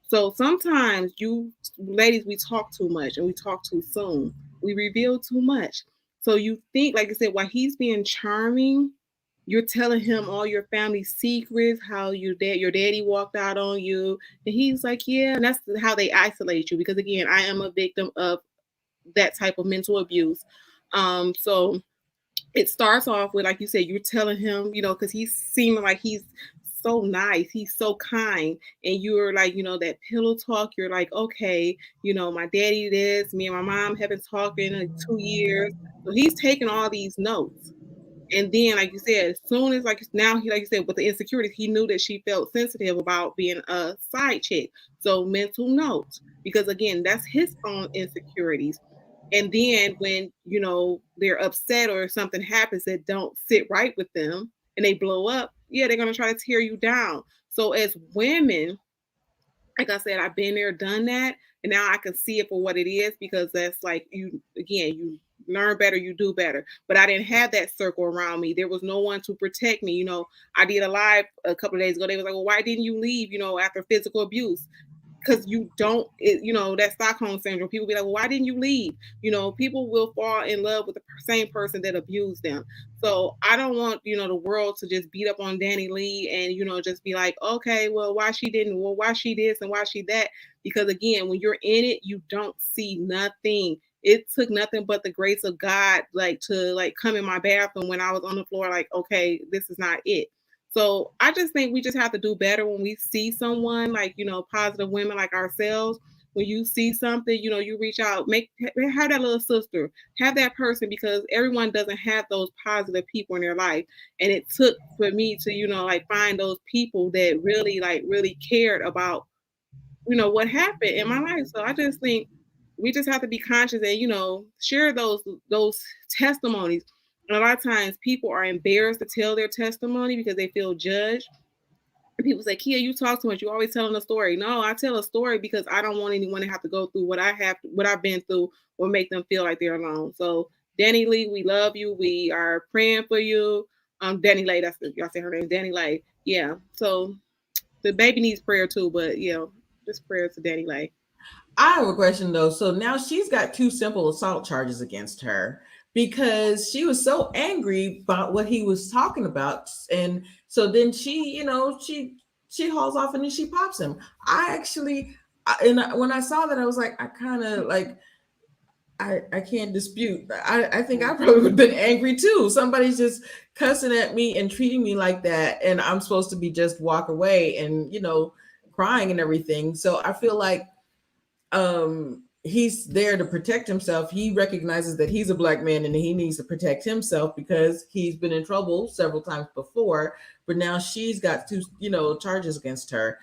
So sometimes you ladies, we talk too much and we talk too soon. We reveal too much. So you think, like I said, while he's being charming, you're telling him all your family secrets, how your daddy walked out on you. And he's like, yeah. And that's how they isolate you. Because again, I am a victim of that type of mental abuse. So it starts off with, like you said, you're telling him, because he's seeming like he's so nice, he's so kind, and you're like, that pillow talk, you're like, okay, my daddy this, me and my mom haven't talked in like 2 years. So he's taking all these notes. And then, like you said, as soon as, like now, he, like you said, with the insecurities, he knew that she felt sensitive about being a side chick. So mental notes, because again, that's his own insecurities. And then when, they're upset or something happens that don't sit right with them and they blow up, yeah, they're going to try to tear you down. So as women, like I said, I've been there, done that. And now I can see it for what it is, because that's like, you learn better, you do better. But I didn't have that circle around me. There was no one to protect me. I did a live a couple of days ago. They was like, well, why didn't you leave, after physical abuse? Because you don't, that Stockholm syndrome. People be like, well, why didn't you leave? People will fall in love with the same person that abused them. So I don't want, the world to just beat up on Danny Lee and, just be like, okay, well, why she didn't? Well, why she this and why she that? Because again, when you're in it, you don't see nothing. It took nothing but the grace of God, to come in my bathroom when I was on the floor, like, okay, this is not it. So I just think we just have to do better when we see someone, like, positive women like ourselves. When you see something, you reach out, have that little sister, have that person, because everyone doesn't have those positive people in their life. And it took for me to, find those people that really cared about, what happened in my life. So I just think we just have to be conscious and, share those testimonies. And a lot of times people are embarrassed to tell their testimony because they feel judged. And people say, Kia, you talk too much. You're always telling a story. No, I tell a story because I don't want anyone to have to go through what I've been through, or make them feel like they're alone. So Danny Lee, we love you. We are praying for you. Danny Lay, y'all say her name, Danny Lay. Yeah. So the baby needs prayer too, but just prayers to Danny Lay. I have a question though. So now she's got 2 simple assault charges against her, because she was so angry about what he was talking about. And so then she hauls off and then she pops him. When I saw that, I was like, I kind of like, I can't dispute. I think I probably would have been angry too. Somebody's just cussing at me and treating me like that, and I'm supposed to be just walk away and crying and everything. So I feel like he's there to protect himself. He recognizes that he's a Black man and he needs to protect himself because he's been in trouble several times before. But now she's got 2 charges against her.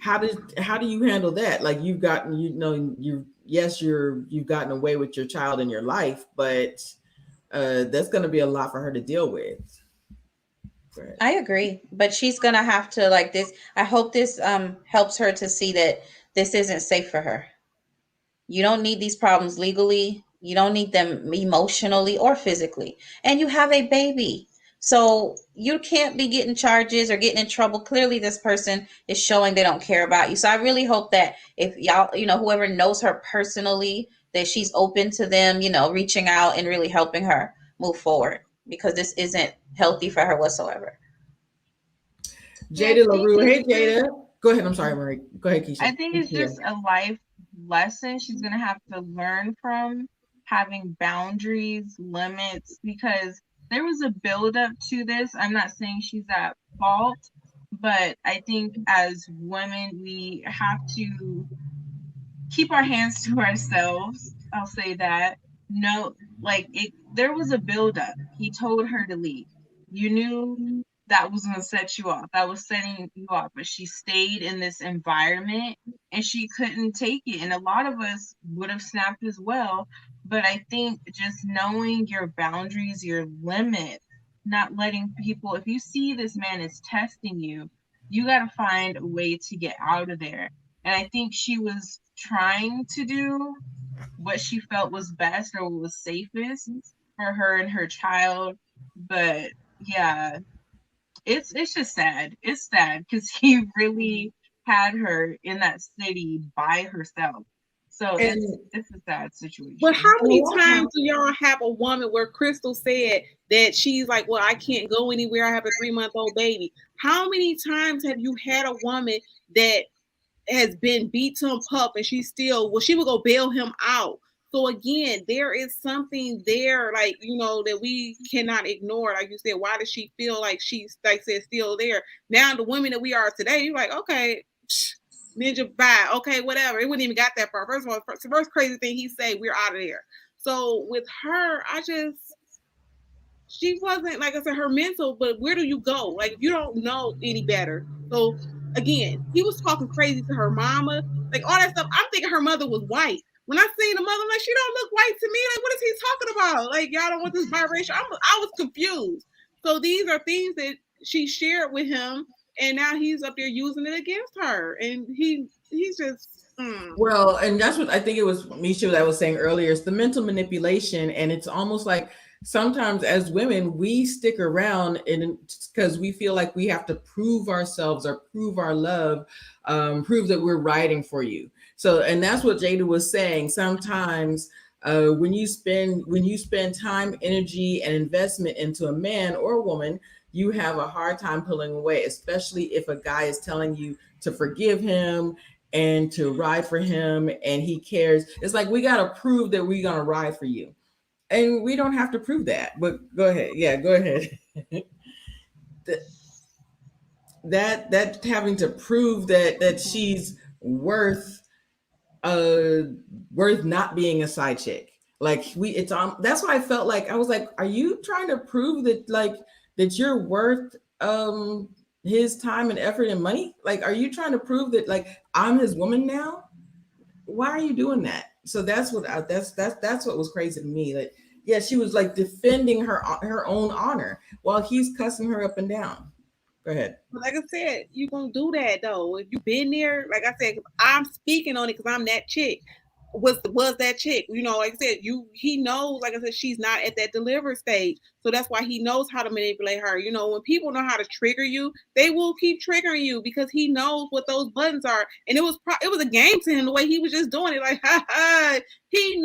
how do you handle that? Like you've gotten, you've gotten away with your child in your life, but that's going to be a lot for her to deal with. Right. I agree, but she's gonna have to like this. I hope this helps her to see that this isn't safe for her. You don't need these problems legally. You don't need them emotionally or physically. And you have a baby. So you can't be getting charges or getting in trouble. Clearly, this person is showing they don't care about you. So I really hope that if y'all, whoever knows her personally, that she's open to them, reaching out and really helping her move forward, because this isn't healthy for her whatsoever. Jada LaRue. Hey, Jada. Go ahead. I'm sorry, Marie. Go ahead, Keisha. I think it's just a life lesson she's going to have to learn from having boundaries, limits, because there was a buildup to this. I'm not saying she's at fault, but I think as women, we have to keep our hands to ourselves. I'll say that. No, there was a buildup. He told her to leave. You knew that was going to set you off. That was setting you off. But she stayed in this environment and she couldn't take it. And a lot of us would have snapped as well. But I think just knowing your boundaries, your limits, not letting people, if you see this man is testing you, you got to find a way to get out of there. And I think she was trying to do what she felt was best or was safest for her and her child. But yeah, it's just sad. It's sad because he really had her in that city by herself. So it's a sad situation. But how many times do y'all have a woman where Crystal said that she's like, well, I can't go anywhere. I have a 3-month-old baby. How many times have you had a woman that has been beat to a pulp and she would go bail him out? So again, there is something there, that we cannot ignore. Like you said, why does she feel like she's, like I said, still there? Now the women that we are today, you're like, okay, Ninja, bye. Okay, whatever. It wouldn't even got that far. First of all, the first crazy thing he said, we're out of there. So with her, she wasn't, like I said, her mental, but where do you go? Like, if you don't know any better. So again, he was talking crazy to her mama, like all that stuff. I'm thinking her mother was white. When I seen the mother, I'm like, she don't look white to me. Like, what is he talking about? Like, y'all don't want this biracial. I was confused. So these are things that she shared with him, and now he's up there using it against her. And he's just Well, and that's what I think it was Misha that was saying earlier. It's the mental manipulation, and it's almost like sometimes as women we stick around and because we feel like we have to prove ourselves or prove our love, prove that we're riding for you. So, and that's what Jada was saying. Sometimes when you spend time, energy, and investment into a man or a woman, you have a hard time pulling away, especially if a guy is telling you to forgive him and to ride for him and he cares. It's like we got to prove that we're going to ride for you. And we don't have to prove that. But go ahead. Yeah, go ahead. that having to prove that she's worth not being a side chick. Like that's what I felt like. I was like, are you trying to prove that you're worth his time and effort and money? Like, are you trying to prove that like I'm his woman now? Why are you doing that? So that's what was crazy to me. Like, yeah, she was like defending her own honor while he's cussing her up and down. Go ahead. Like I said, you're gonna do that though. If you've been there, like I said, I'm speaking on it because I'm that chick. Was that chick? Like I said, he knows, like I said, she's not at that deliver stage. So that's why he knows how to manipulate her. When people know how to trigger you, they will keep triggering you because he knows what those buttons are. And it was a game to him the way he was just doing it. Like, he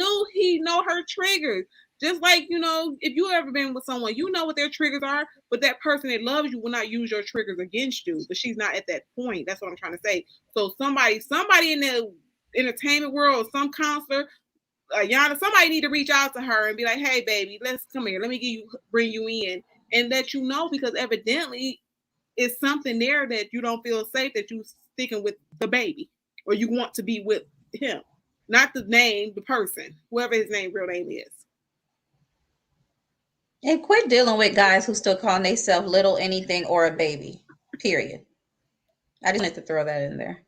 know her triggers. Just like, if you ever been with someone, you know what their triggers are, but that person that loves you will not use your triggers against you. But she's not at that point. That's what I'm trying to say. So somebody in the entertainment world, some counselor, Yana, somebody need to reach out to her and be like, hey, baby, let's come here. Let me bring you in and let you know, because evidently it's something there that you don't feel safe, that you sticking with the baby or you want to be with him, not the name, the person, whoever his real name is. And quit dealing with guys who still calling themselves little anything or a baby. Period. I just wanted to throw that in there.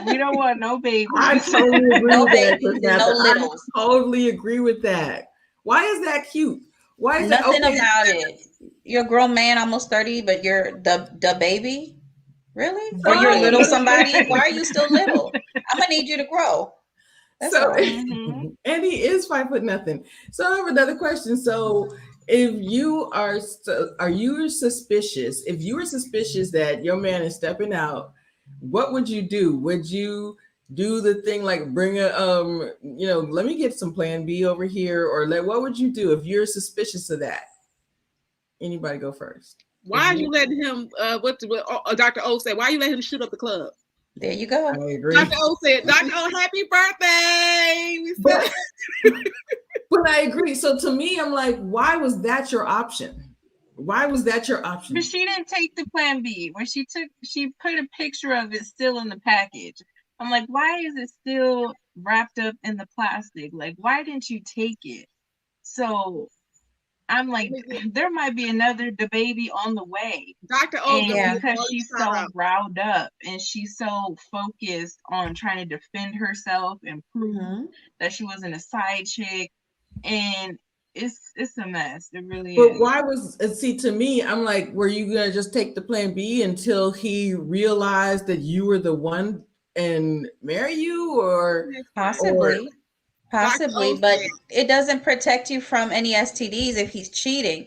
We don't want no babies. I totally agree No with that, babies and no Chrisnatha. littles. I totally agree with that. Why is that cute? Why is that Nothing okay? about it. You're a grown man, almost 30, but you're the baby? Really? Or you're So, little Right. somebody? Why are you still little? I'm gonna need you to grow. That's so all. Mm-hmm. and he is 5'0". So I have another question. So if you are, are you suspicious? If you were suspicious that your man is stepping out, what would you do? Would you do the thing like bring a let me get some plan B over here, or like what would you do if you're suspicious of that? Anybody go first? If Why are you you, letting him? What Dr. O said? Why are you letting him shoot up the club? There you I go. agree. Dr. O said, Dr. O, happy birthday. We But said, but I agree. So to me, I'm like, why was that your option? Why was that your But option? she didn't take the plan B. When she put a picture of it still in the package. I'm like, why is it still wrapped up in the plastic? Like, why didn't you take it? So I'm like, there might be another baby on the way. Dr. O gonna And Yeah. get because all she's these shout so out. riled up and she's so focused on trying to defend herself and prove Hmm. that she wasn't a side chick, and it's a mess. It really But is. why was see to me, I'm like, were you gonna just take the plan B until he realized that you were the one and marry you, or Possibly. Dr. Possibly, O but said, it doesn't protect you from any STDs if he's cheating.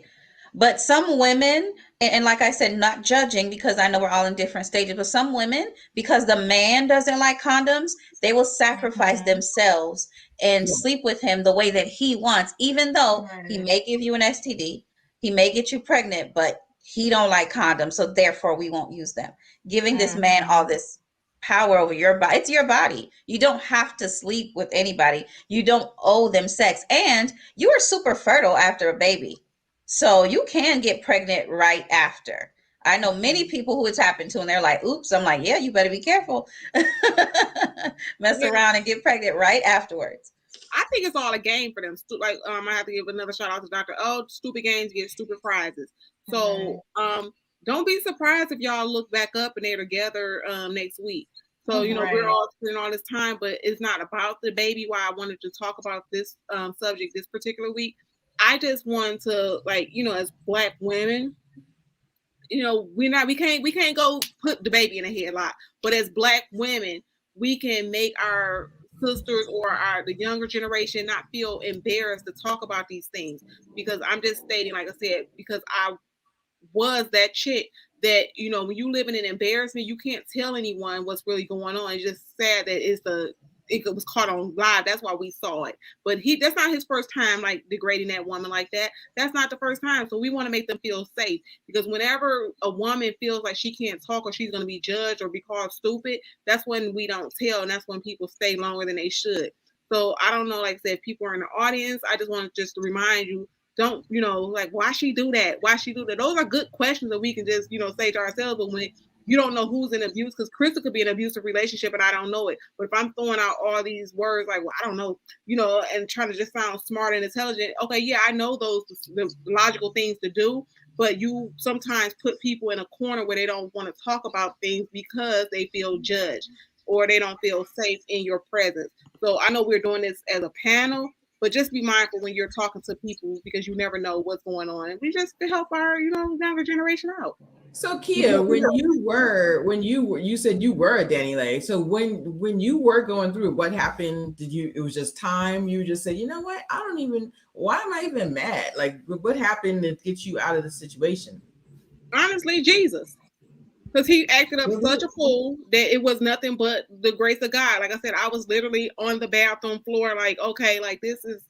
But some women, and like I said, not judging because I know we're all in different stages, but some women, because the man doesn't like condoms, they will sacrifice Mm-hmm. themselves and sleep with him the way that he wants, even though he Right. may give you an STD, he may get you pregnant, but he don't like condoms, so therefore we won't use them. Giving this man all Mm-hmm. this power over your body. It's your body. You don't have to sleep with anybody. You don't owe them sex. And you are super fertile after a baby. So you can get pregnant right after. I know many people who it's happened to, and they're like, oops. I'm like, yeah, you better be careful. Mess yeah, around and get pregnant right afterwards. I think it's all a game for them. I have to give another shout out to Dr. O. Stupid games get stupid prizes. Right. So don't be surprised if y'all look back up and they're together next week. So, we're Right. all spending all this time, but it's not about the baby. Why I wanted to talk about this subject this particular week. I just want to, like, as Black women, we can't go put the baby in a headlock. But as Black women, we can make our sisters or the younger generation not feel embarrassed to talk about these things. Because I'm just stating, like I said, because I was that chick that, when you live in an embarrassment, you can't tell anyone what's really going on. It's just sad that it was caught on live. That's why we saw it. But that's not his first time, like, degrading that woman like that. That's not the first time. So we want to make them feel safe, because whenever a woman feels like she can't talk or she's going to be judged or be called stupid, that's when we don't tell, and that's when people stay longer than they should. So I don't know, like I said, if people are in the audience, I just want to just remind you, don't, like, why she do that? Why she do that? Those are good questions that we can just, say to ourselves. But when you don't know who's in abuse, because Crystal could be in an abusive relationship and I don't know it. But if I'm throwing out all these words like, well, I don't know, and trying to just sound smart and intelligent, okay, yeah, I know the logical things to do. But you sometimes put people in a corner where they don't want to talk about things because they feel judged or they don't feel safe in your presence. So I know we're doing this as a panel, but just be mindful when you're talking to people, because you never know what's going on. And we just to help our, younger generation out. so Kia, you said you were a Danny Lay. So when you were going through it, what happened? It was just time? You just said, you know what? Why am I even mad? Like what happened to get you out of the situation? Honestly, Jesus. Because he acted up Was such it? a fool that it was nothing but the grace of God. Like I said, I was literally on the bathroom floor, like, okay, like this is,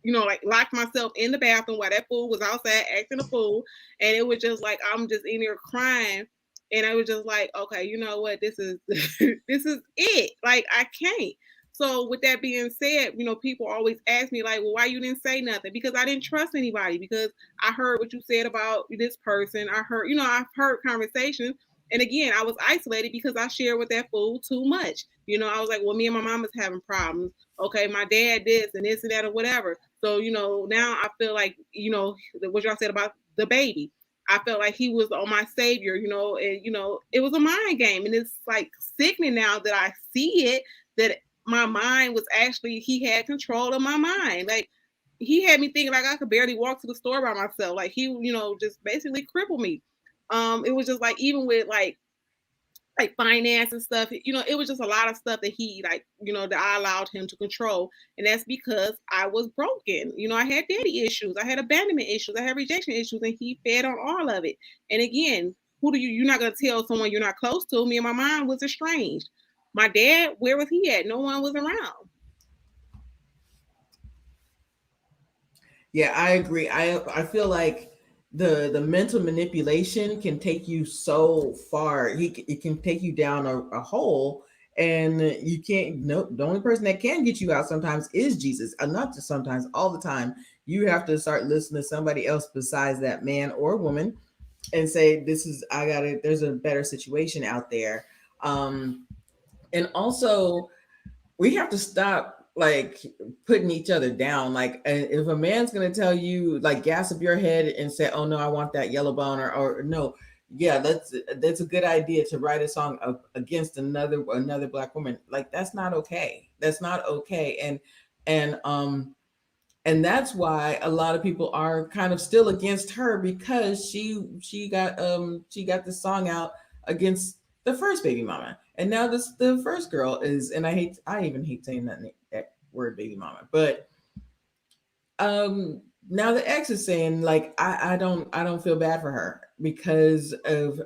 like locked myself in the bathroom while that fool was outside acting a fool. And it was just like, I'm just in there crying. And I was just like, okay, you know what? This is, this is it. Like, I can't. So with that being said, people always ask me like, well, why you didn't say nothing? Because I didn't trust anybody, because I heard what you said about this person. I heard, I've heard conversations. And again, I was isolated because I shared with that fool too much. I was like, well, me and my mom is having problems. Okay, my dad this and that or whatever. So, now I feel like, what y'all said about the baby. I felt like he was on my savior, and it was a mind game. And it's like sickening now that I see it, that my mind was actually, he had control of my mind. Like, he had me thinking like I could barely walk to the store by myself. Like, he, just basically crippled me. It was just like, even with like finance and stuff, it was just a lot of stuff that he that I allowed him to control. And that's because I was broken. I had daddy issues, I had abandonment issues, I had rejection issues, and he fed on all of it. And again, you're not going to tell someone you're not close to. Me and my mom was estranged. My dad, where was he at? No one was around. Yeah, I agree. I feel like the mental manipulation can take you so far. It can take you down a hole, and you can't. No, the only person that can get you out sometimes is Jesus. Not just sometimes, all the time. You have to start listening to somebody else besides that man or woman, and say, "This is I got it. There's a better situation out there." And also, we have to stop like putting each other down. Like, if a man's gonna tell you, like, gas up your head and say, "Oh no, I want that yellow bone," or no, yeah, that's a good idea to write a song against another black woman. Like, that's not okay. That's not okay. And and that's why a lot of people are kind of still against her, because she got this song out against the first baby mama, and now the first girl is, and I even hate saying that word, baby mama, but now the ex is saying, like, I don't feel bad for her because of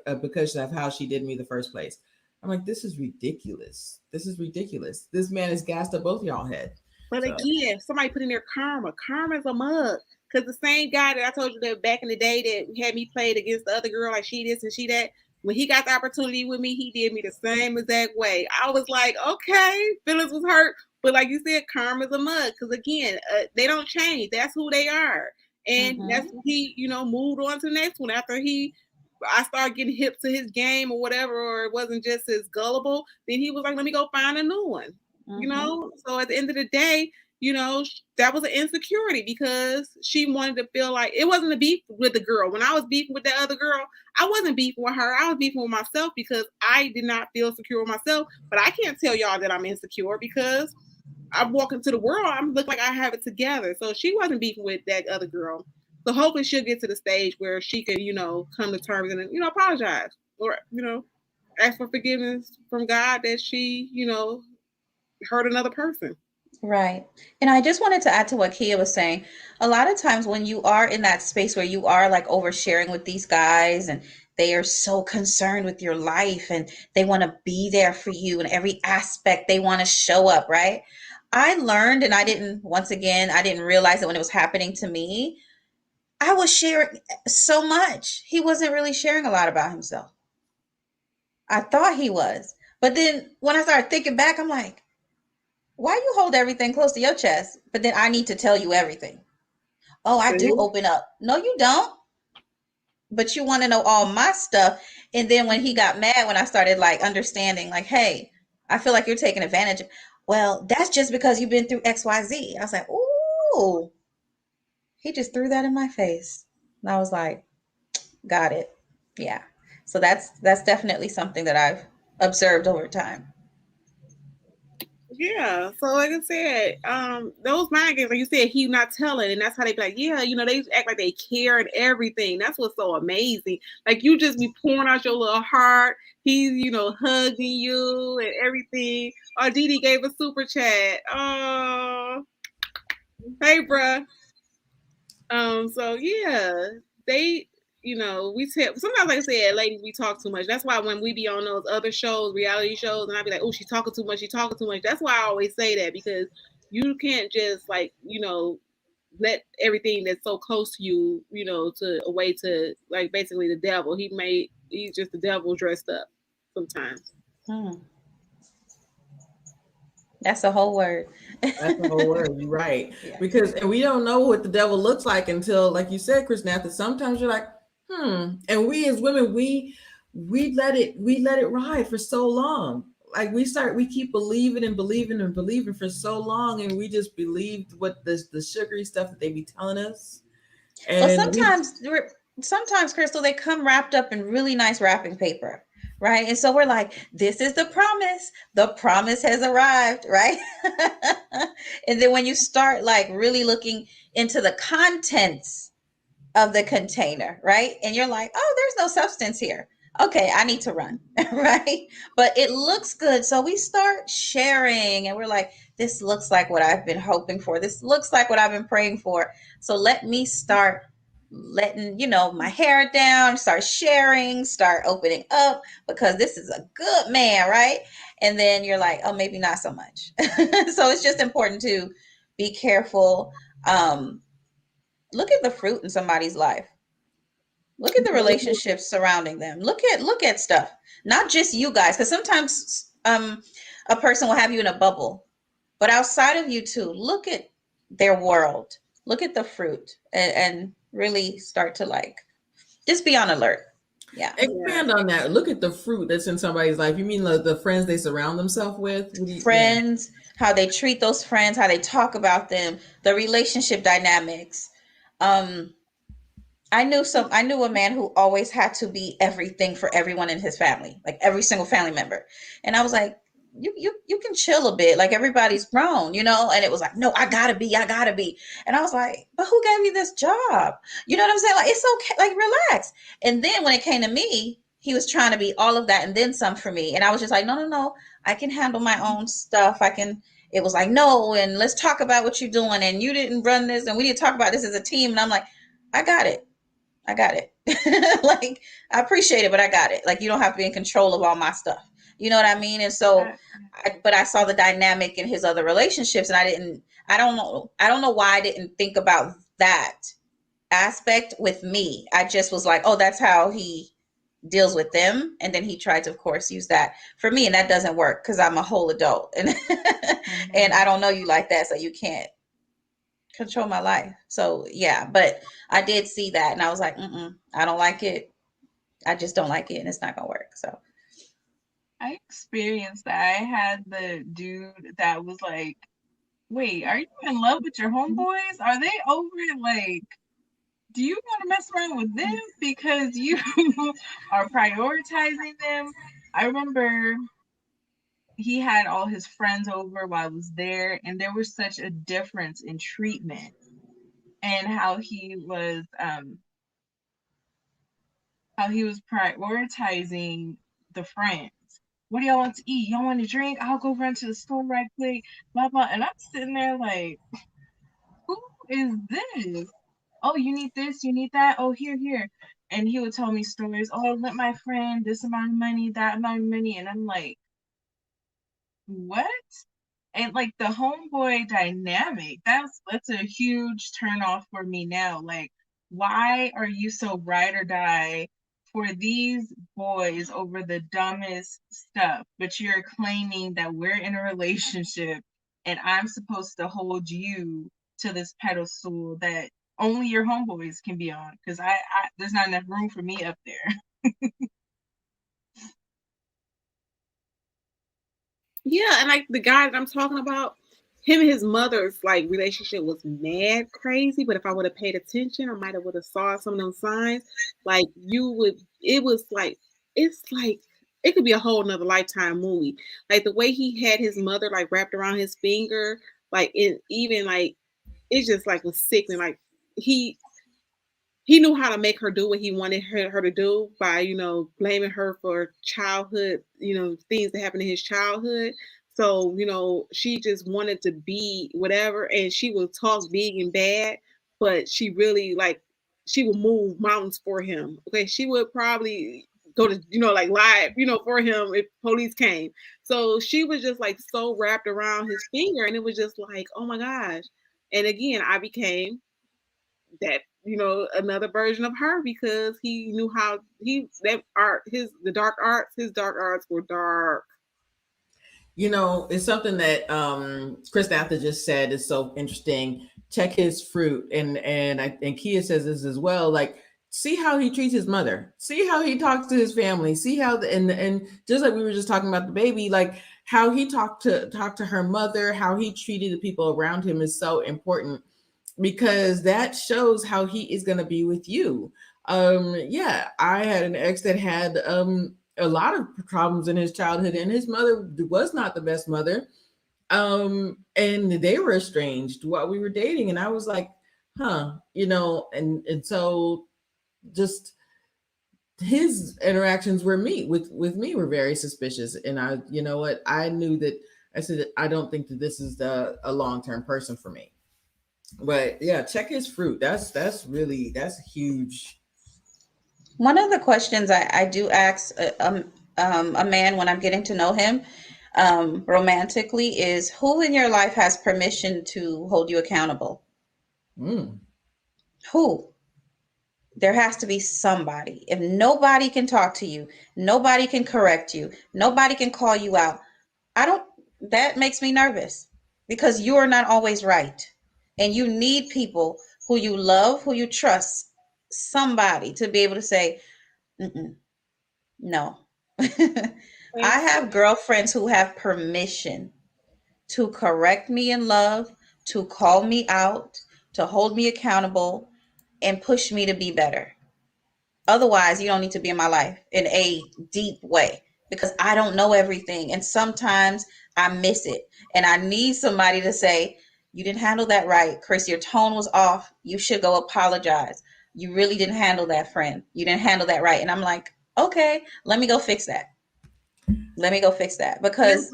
how she did me the first place. I'm like, this is ridiculous. This is ridiculous. This man has gassed up both y'all head. But again, somebody put in there karma. Karma's a mug. Because the same guy that I told you that back in the day that had me played against the other girl, like she this and she that, when he got the opportunity with me, he did me the same exact way. I was like, okay, feelings was hurt. But like you said, karma's a mug. Because again, they don't change. That's who they are. And that's when he, moved on to the next one after I started getting hip to his game or whatever, or it wasn't just as gullible. Then he was like, let me go find a new one. So at the end of the day, that was an insecurity, because she wanted to feel like it wasn't a beef with the girl. When I was beefing with that other girl, I wasn't beefing with her. I was beefing with myself, because I did not feel secure with myself. But I can't tell y'all that I'm insecure, because I'm walking to the world, I look like I have it together. So she wasn't beefing with that other girl. So hopefully she'll get to the stage where she can, come to terms and, apologize, or, ask for forgiveness from God that she, hurt another person. Right. And I just wanted to add to what Kia was saying. A lot of times when you are in that space where you are like oversharing with these guys, and they are so concerned with your life and they want to be there for you in every aspect, they want to show up, right? I learned, and I didn't realize it when it was happening to me. I was sharing so much. He wasn't really sharing a lot about himself. I thought he was. But then when I started thinking back, I'm like, why you hold everything close to your chest? But then I need to tell you everything. Oh, I do open up. No, you don't. But you want to know all my stuff. And then when he got mad, when I started like understanding, like, hey, I feel like you're taking advantage. Well, that's just because you've been through XYZ. I was like, ooh, he just threw that in my face. And I was like, got it. Yeah. So that's definitely something that I've observed over time. Yeah, so like I said, those mind games, like you said, he not telling, and that's how they be like, yeah, they act like they care and everything. That's what's so amazing. Like, you just be pouring out your little heart. He's, hugging you and everything. Oh, Dee gave a super chat. Oh, hey, bruh. So yeah, they. Sometimes, like I said, ladies, we talk too much. That's why when we be on those other shows, reality shows, and I be like, oh, she's talking too much. That's why I always say that, because you can't just let everything that's so close to you, to away to like basically the devil. He's just the devil dressed up sometimes. That's a whole word. That's the whole word. You're right. Yeah. Because we don't know what the devil looks like until, like you said, Chrisnatha, sometimes you're like, and we as women, we let it ride for so long. Like we keep believing for so long, and we just believed what the sugary stuff that they be telling us. And well, sometimes sometimes, Crystal, they come wrapped up in really nice wrapping paper, right? And so we're like, this is the promise. The promise has arrived, right? And then when you start like really looking into the contents of the container, right? And you're like, oh, there's no substance here. Okay, I need to run, right? But it looks good. So we start sharing and we're like, this looks like what I've been hoping for. This looks like what I've been praying for. So let me start letting, my hair down, start sharing, start opening up because this is a good man, right? And then you're like, oh, maybe not so much. So it's just important to be careful. Look at the fruit in somebody's life. Look at the relationships surrounding them. Look at stuff, not just you guys, because sometimes a person will have you in a bubble, but outside of you too. Look at their world. Look at the fruit, and really start to like just be on alert. Yeah. Expand on that. Look at the fruit that's in somebody's life. You mean the friends they surround themselves with? Friends, how they treat those friends, how they talk about them, the relationship dynamics. I knew a man who always had to be everything for everyone in his family, like every single family member. And I was like, you can chill a bit, like everybody's grown, and it was like, no, I gotta be. And I was like, but who gave you this job? You know what I'm saying? Like, it's okay, like relax. And then when it came to me, he was trying to be all of that and then some for me. And I was just like, no, I can handle my own stuff. It was like, no, and let's talk about what you're doing. And you didn't run this, and we need to talk about this as a team. And I'm like, I got it. Like, I appreciate it, but I got it. Like, you don't have to be in control of all my stuff. You know what I mean? And so, but I saw the dynamic in his other relationships, and I don't know why I didn't think about that aspect with me. I just was like, oh, that's how he deals with them. And then he tried to, of course, use that for me. And that doesn't work because I'm a whole adult. And, and I don't know you like that. So you can't control my life. So yeah, but I did see that and I was like, I don't like it. I just don't like it and it's not gonna work. So I experienced that. I had the dude that was like, wait, are you in love with your homeboys? Are they over it? Like, do you want to mess around with them because you are prioritizing them? I remember he had all his friends over while I was there, and there was such a difference in treatment and how he was prioritizing the friends. What do y'all want to eat? Y'all want to drink? I'll go run to the store right quick. Blah blah. And I'm sitting there like, who is this? Oh, you need this, you need that. Oh, here. And he would tell me stories. Oh, I lent my friend this amount of money, that amount of money, and I'm like, what? And like the homeboy dynamic, that's a huge turn off for me now. Like, why are you so ride or die for these boys over the dumbest stuff, but you're claiming that we're in a relationship and I'm supposed to hold you to this pedestal that only your homeboys can be on, because I there's not enough room for me up there. Yeah, and like the guy that I'm talking about, him and his mother's like relationship was mad crazy. But if I would have paid attention, I might have would have saw some of those signs. Like it was like, it's like it could be a whole nother Lifetime movie. Like the way he had his mother like wrapped around his finger, like even like it just like was sickening. Like he knew how to make her do what he wanted her to do by, blaming her for childhood, things that happened in his childhood. So, she just wanted to be whatever, and she would talk big and bad, but she really she would move mountains for him. Okay. She would probably go to, like lie, for him if police came. So she was just like so wrapped around his finger, and it was just like, oh my gosh. And again, I became that, another version of her because he knew how the dark arts were dark. It's something that Chrisnatha just said is so interesting. Check his fruit, and I think Kia says this as well. Like, see how he treats his mother. See how he talks to his family. See how and just like we were just talking about the baby, like how he talked to her mother, how he treated the people around him is so important because that shows how he is going to be with you. Yeah, I had an ex that had a lot of problems in his childhood, and his mother was not the best mother. And they were estranged while we were dating, and I was like, huh, and so just his interactions were me with me were very suspicious, and I, you know what, I knew that. I said, I don't think that this is a long-term person for me. But yeah, check his fruit. That's huge. One of the questions I do ask a man when I'm getting to know him romantically is, who in your life has permission to hold you accountable? Mm. Who? There has to be somebody. If nobody can talk to you, nobody can correct you, nobody can call you out, I don't, that makes me nervous because you are not always right. And you need people who you love, who you trust, somebody to be able to say, mm-mm, no. I And have girlfriends who have permission to correct me in love, to call me out, to hold me accountable, and push me to be better. Otherwise, you don't need to be in my life in a deep way because I don't know everything. And sometimes I miss it. And I need somebody to say, you didn't handle that right. Chris, your tone was off. You should go apologize. You really didn't handle that, friend. You didn't handle that right. And I'm like, okay, let me go fix that. Let me go fix that because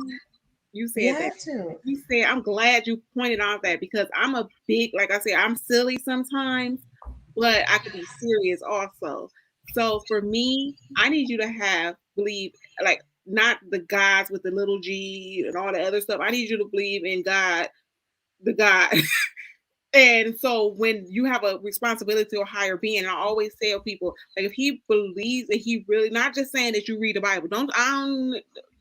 you you said that. have to. You said, I'm glad you pointed out that because I'm a big, like I said, I'm silly sometimes, but I could be serious also. So for me, I need you to believe, like, not the gods with the little g and all the other stuff. I need you to believe in God, the God. And so when you have a responsibility to a higher being, and I always tell people, like, if he believes that he really, not just saying that you read the Bible,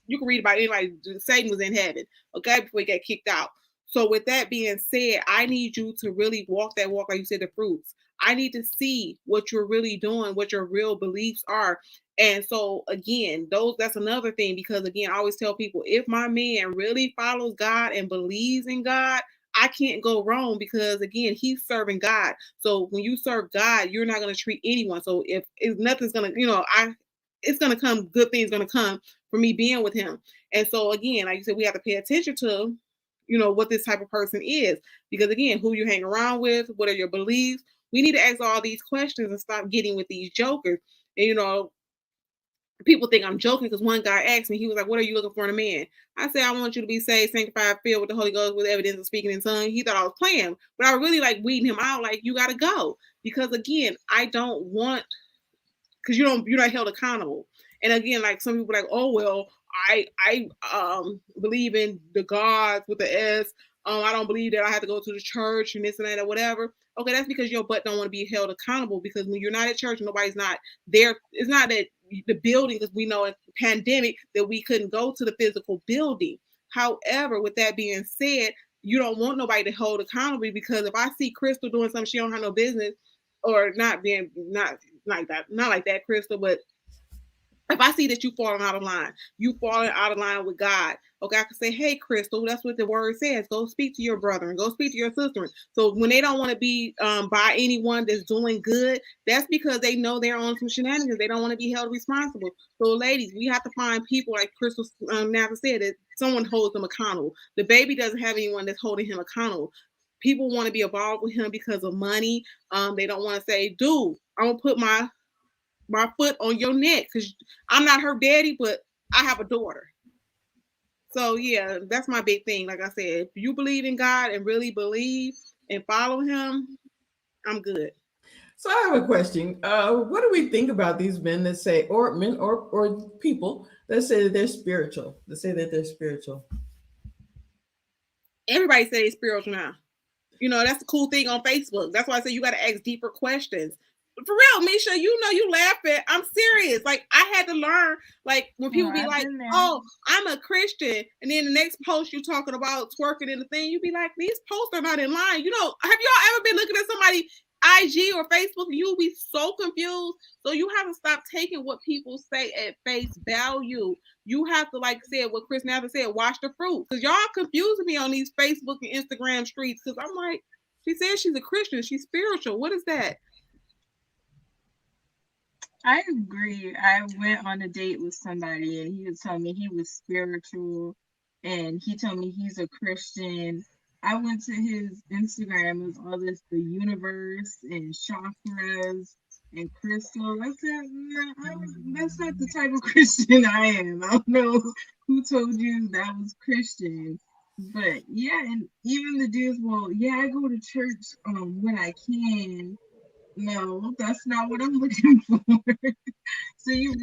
you can read about anybody, Satan was in heaven, okay, before he got kicked out. So with that being said, I need you to really walk that walk, like you said, the fruits. I need to see what you're really doing, what your real beliefs are. And so again, that's another thing, because again, I always tell people, if my man really follows God and believes in God, I can't go wrong, because again, he's serving God. So when you serve God, you're not going to treat anyone. So if nothing's going to, it's going to come, good things going to come for me being with him. And so again, like you said, we have to pay attention to, what this type of person is, because again, who you hang around with, what are your beliefs? We need to ask all these questions and stop getting with these jokers. And people think I'm joking, because one guy asked me, he was like, what are you looking for in a man? I said, I want you to be saved, sanctified, filled with the Holy Ghost, with evidence of speaking in tongues. He thought I was playing, but I really like weeding him out. Like, you got to go, because again, I don't want, because you're not held accountable. And again, like, some people are like, oh well, I believe in the gods with the S. I don't believe that I have to go to the church and this and that or whatever. Okay, that's because your butt don't want to be held accountable, because when you're not at church, nobody's not there. It's not that the building, because we know in the pandemic that we couldn't go to the physical building. However, with that being said, you don't want nobody to hold accountable, because if I see Crystal doing something she don't have no business, or not like that, Crystal, but if I see that you falling out of line, you falling out of line with God, okay, I can say, hey, Crystal, that's what the word says. Go speak to your brother and go speak to your sister. So when they don't want to be by anyone that's doing good, that's because they know they're on some shenanigans. They don't want to be held responsible. So ladies, we have to find people, like Crystal Nathan said, that someone holds them accountable. The baby doesn't have anyone that's holding him accountable. People want to be involved with him because of money. They don't want to say, dude, I'm going to put my foot on your neck, because I'm not her daddy, but I have a daughter. So yeah, that's my big thing. Like I said, if you believe in God and really believe and follow him, I'm good. So I have a question. What do we think about these men that say, or men, or people that say that they're spiritual? That say that they're spiritual. Everybody say they're spiritual now. That's the cool thing on Facebook. That's why I say you got to ask deeper questions. For real, Misha, you laughing. I'm serious. Like, I had to learn, like, when people be like, oh, I'm a Christian, and then the next post you talking about twerking in the thing, you be like, these posts are not in line. Have y'all ever been looking at somebody IG or Facebook, and you'll be so confused? So you have to stop taking what people say at face value. You have to, like I said, what Chrisnatha said, watch the fruit. Because y'all confusing me on these Facebook and Instagram streets, because I'm like, she says she's a Christian, she's spiritual. What is that? I agree. I went on a date with somebody and he was telling me he was spiritual and he told me he's a Christian. I went to his Instagram, it was all this the universe and chakras and crystal. I said, nah, that's not the type of Christian I am. I don't know who told you that was Christian. But yeah, and even the dudes, well, yeah, I go to church when I can. No, that's not what I'm looking for. So you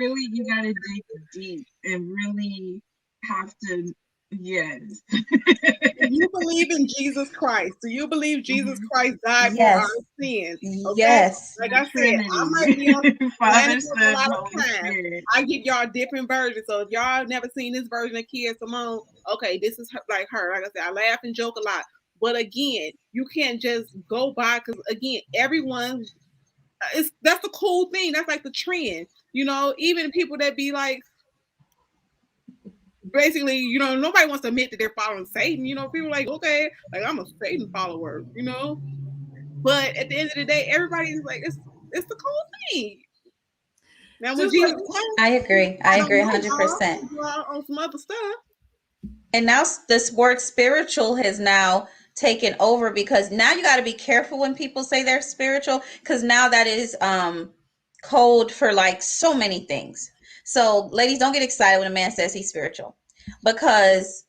gotta dig deep and really have to, yes. Do you believe in Jesus Christ? Do you believe Jesus Christ died for our Yes. sins? Okay. Yes. Like The I said, I might be Trinity. on Father, planet a Son, lot of Holy times. Spirit. I give y'all different versions. So if y'all never seen this version of Kia Simone, okay, this is her, like her. Like I said, I laugh and joke a lot. But again, you can't just go by because again, everyone that's the cool thing. That's like the trend. You know, even people that be like basically, you know, nobody wants to admit that they're following Satan. You know, people like, okay, like I'm a Satan follower, you know. But at the end of the day, everybody's like, it's the cool thing. Now when Just like Jesus comes, I agree. I I don't agree know y'all 100%. on some other stuff. And now this word spiritual has now taken over because now you got to be careful when people say they're spiritual because now that is code for like so many things. So ladies, don't get excited when a man says he's spiritual because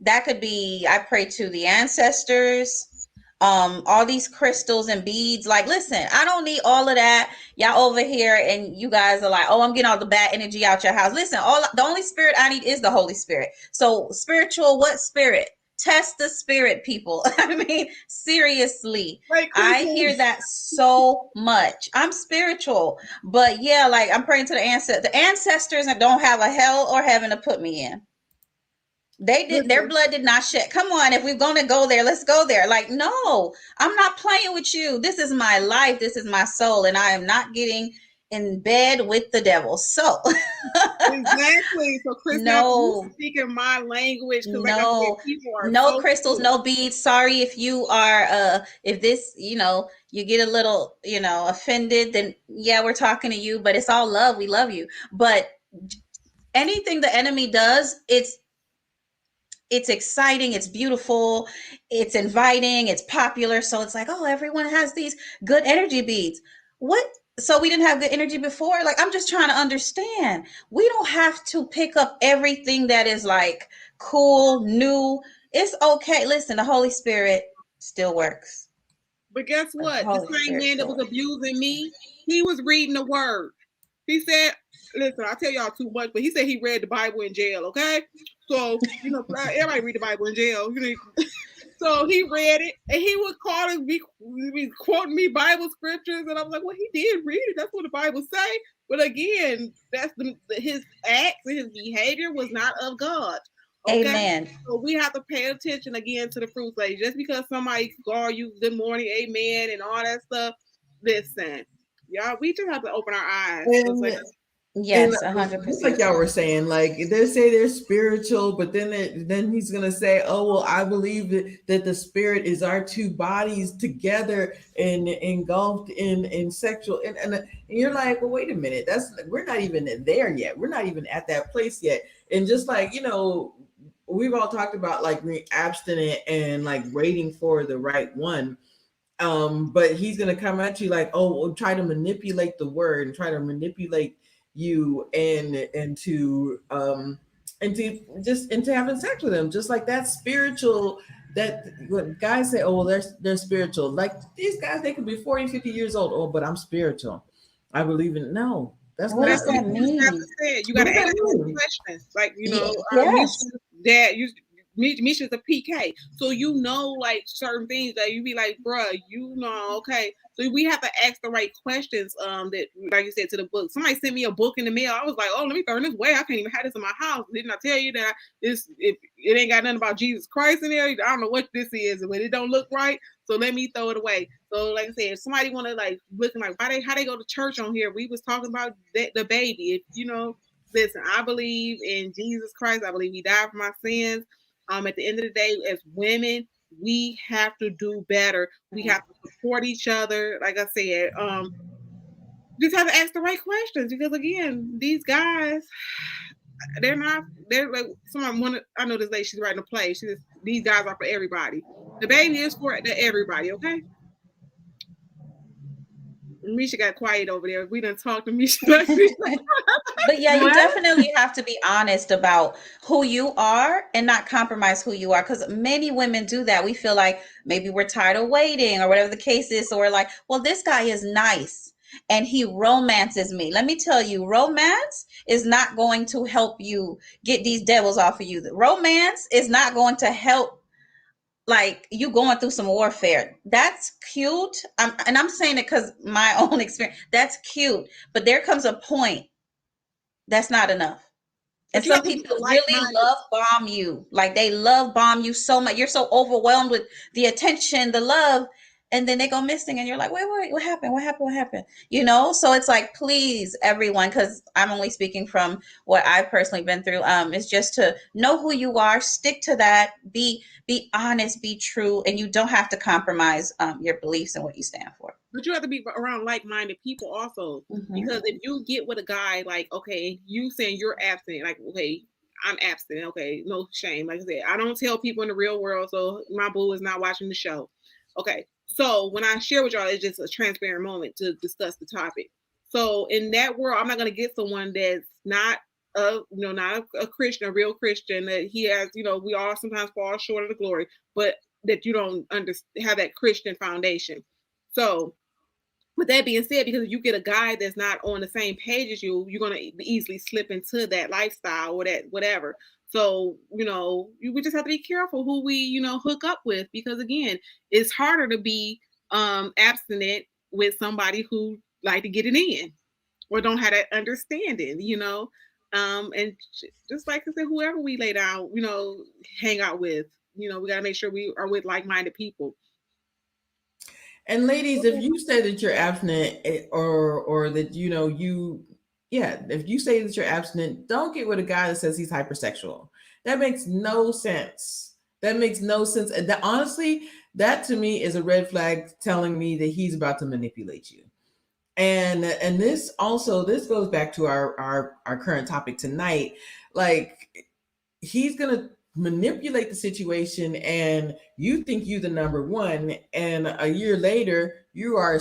that could be I pray to the ancestors, all these crystals and beads. Like, listen, I don't need all of that. Y'all over here and you guys are like, oh, I'm getting all the bad energy out your house. Listen, all the only spirit I need is the Holy Spirit. So spiritual, what spirit? Test the spirit, people. I mean, seriously. Like I hear that so much. I'm spiritual, but yeah, like I'm praying to the ancestors. The ancestors that don't have a hell or heaven to put me in. They did their blood did not shed. Come on, if we're gonna go there, let's go there. Like, no, I'm not playing with you. This is my life, this is my soul, and I am not getting in bed with the devil. So exactly. So Chrisnatha, you no, speaking my language because like I said, no, people are no so crystals, cool. no beads. Sorry if you are if this, you get a little, offended, then yeah, we're talking to you, but it's all love. We love you. But anything the enemy does, it's exciting, it's beautiful, it's inviting, it's popular. So it's like, oh, everyone has these good energy beads. What? So we didn't have good energy before? Like, I'm just trying to understand. We don't have to pick up everything that is like cool, new. It's okay. Listen, the Holy Spirit still works. But guess The what? The Holy same Spirit man that still was works. abusing me, he was reading the word. He said, listen, I tell y'all too much, but he said he read the Bible in jail, okay? So, everybody read the Bible in jail. So he read it and he was calling me, quoting me Bible scriptures. And I was like, well, he did read it. That's what the Bible say. But again, that's his acts and his behavior was not of God. Okay. Amen. So we have to pay attention again to the fruits. Like just because somebody call you good morning, amen, and all that stuff, listen, y'all, we just have to open our eyes. And and Yes, just like 100%. y'all were saying, like they say they're spiritual, but then he's gonna say, "Oh well, I believe that the spirit is our two bodies together and engulfed in sexual." And you're like, "Well, wait a minute. We're not even there yet. We're not even at that place yet." And just like we've all talked about like being abstinent and like waiting for the right one. But he's gonna come at you like, oh, well, try to manipulate the word and try to manipulate you and to just into having sex with him, just like that spiritual. That when guys say, oh well, they're spiritual, like these guys, they could be 40, 50 years old. Oh, but I'm spiritual, I believe in. No, that's What not. does that mean? You What got to does that ask those mean? questions. Like, Yes. Misha's dad, Misha's a PK. So, like certain things that you be like, bruh, okay. So we have to ask the right questions. That, like you said, to the book. Somebody sent me a book in the mail. I was like, oh, let me turn this way. I can't even have this in my house. Didn't I tell you that if it ain't got nothing about Jesus Christ in there? I don't know what this is, but it don't look right. So let me throw it away. So like I said, if somebody want to like looking like how they go to church on here, we was talking about the baby. If listen, I believe in Jesus Christ. I believe he died for my sins. At the end of the day, as women, we have to do better. We have to support each other. Like I said, just have to ask the right questions because again, these guys, they're not. They're like someone. I know this lady. She's writing a play. She says these guys are for everybody. The baby is for everybody. Okay. Misha got quiet over there. We done talked to Misha. But yeah, you What? definitely have to be honest about who you are and not compromise who you are. Because many women do that. We feel like maybe we're tired of waiting or whatever the case is. So we're like, well, this guy is nice and he romances me. Let me tell you, romance is not going to help you get these devils off of you. The romance is not going to help like you going through some warfare. That's cute. And I'm saying it because my own experience. That's cute. But there comes a point that's not enough. And some people really love bomb you. Like they love bomb you so much. You're so overwhelmed with the attention, the love, and then they go missing and you're like, wait, what happened? What happened? What happened? You know? So it's like, please, everyone, because I'm only speaking from what I've personally been through. It's just to know who you are, stick to that, be honest, be true, and you don't have to compromise your beliefs and what you stand for. But you have to be around like-minded people also. Mm-hmm. Because if you get with a guy like, okay, you saying you're abstinent, like, okay, I'm abstinent, okay, no shame. Like I said, I don't tell people in the real world, so my boo is not watching the show. Okay, so when I share with y'all, it's just a transparent moment to discuss the topic. So in that world, I'm not going to get someone that's not not a Christian, a real Christian, that he has, we all sometimes fall short of the glory, but that you don't have that Christian foundation. So with that being said, because if you get a guy that's not on the same page as you, you're going to easily slip into that lifestyle or that whatever. So, we just have to be careful who we, hook up with, because again, it's harder to be abstinent with somebody who like to get it in or don't have that understanding, and just like I said, whoever we lay down, hang out with, we got to make sure we are with like-minded people. And ladies, if you say that you're abstinent or that, if you say that you're abstinent, don't get with a guy that says he's hypersexual. That makes no sense. That makes no sense. And that, honestly, that to me is a red flag telling me that he's about to manipulate you. And this goes back to our current topic tonight. Like, he's going to manipulate the situation and you think you the number one, and a year later you are a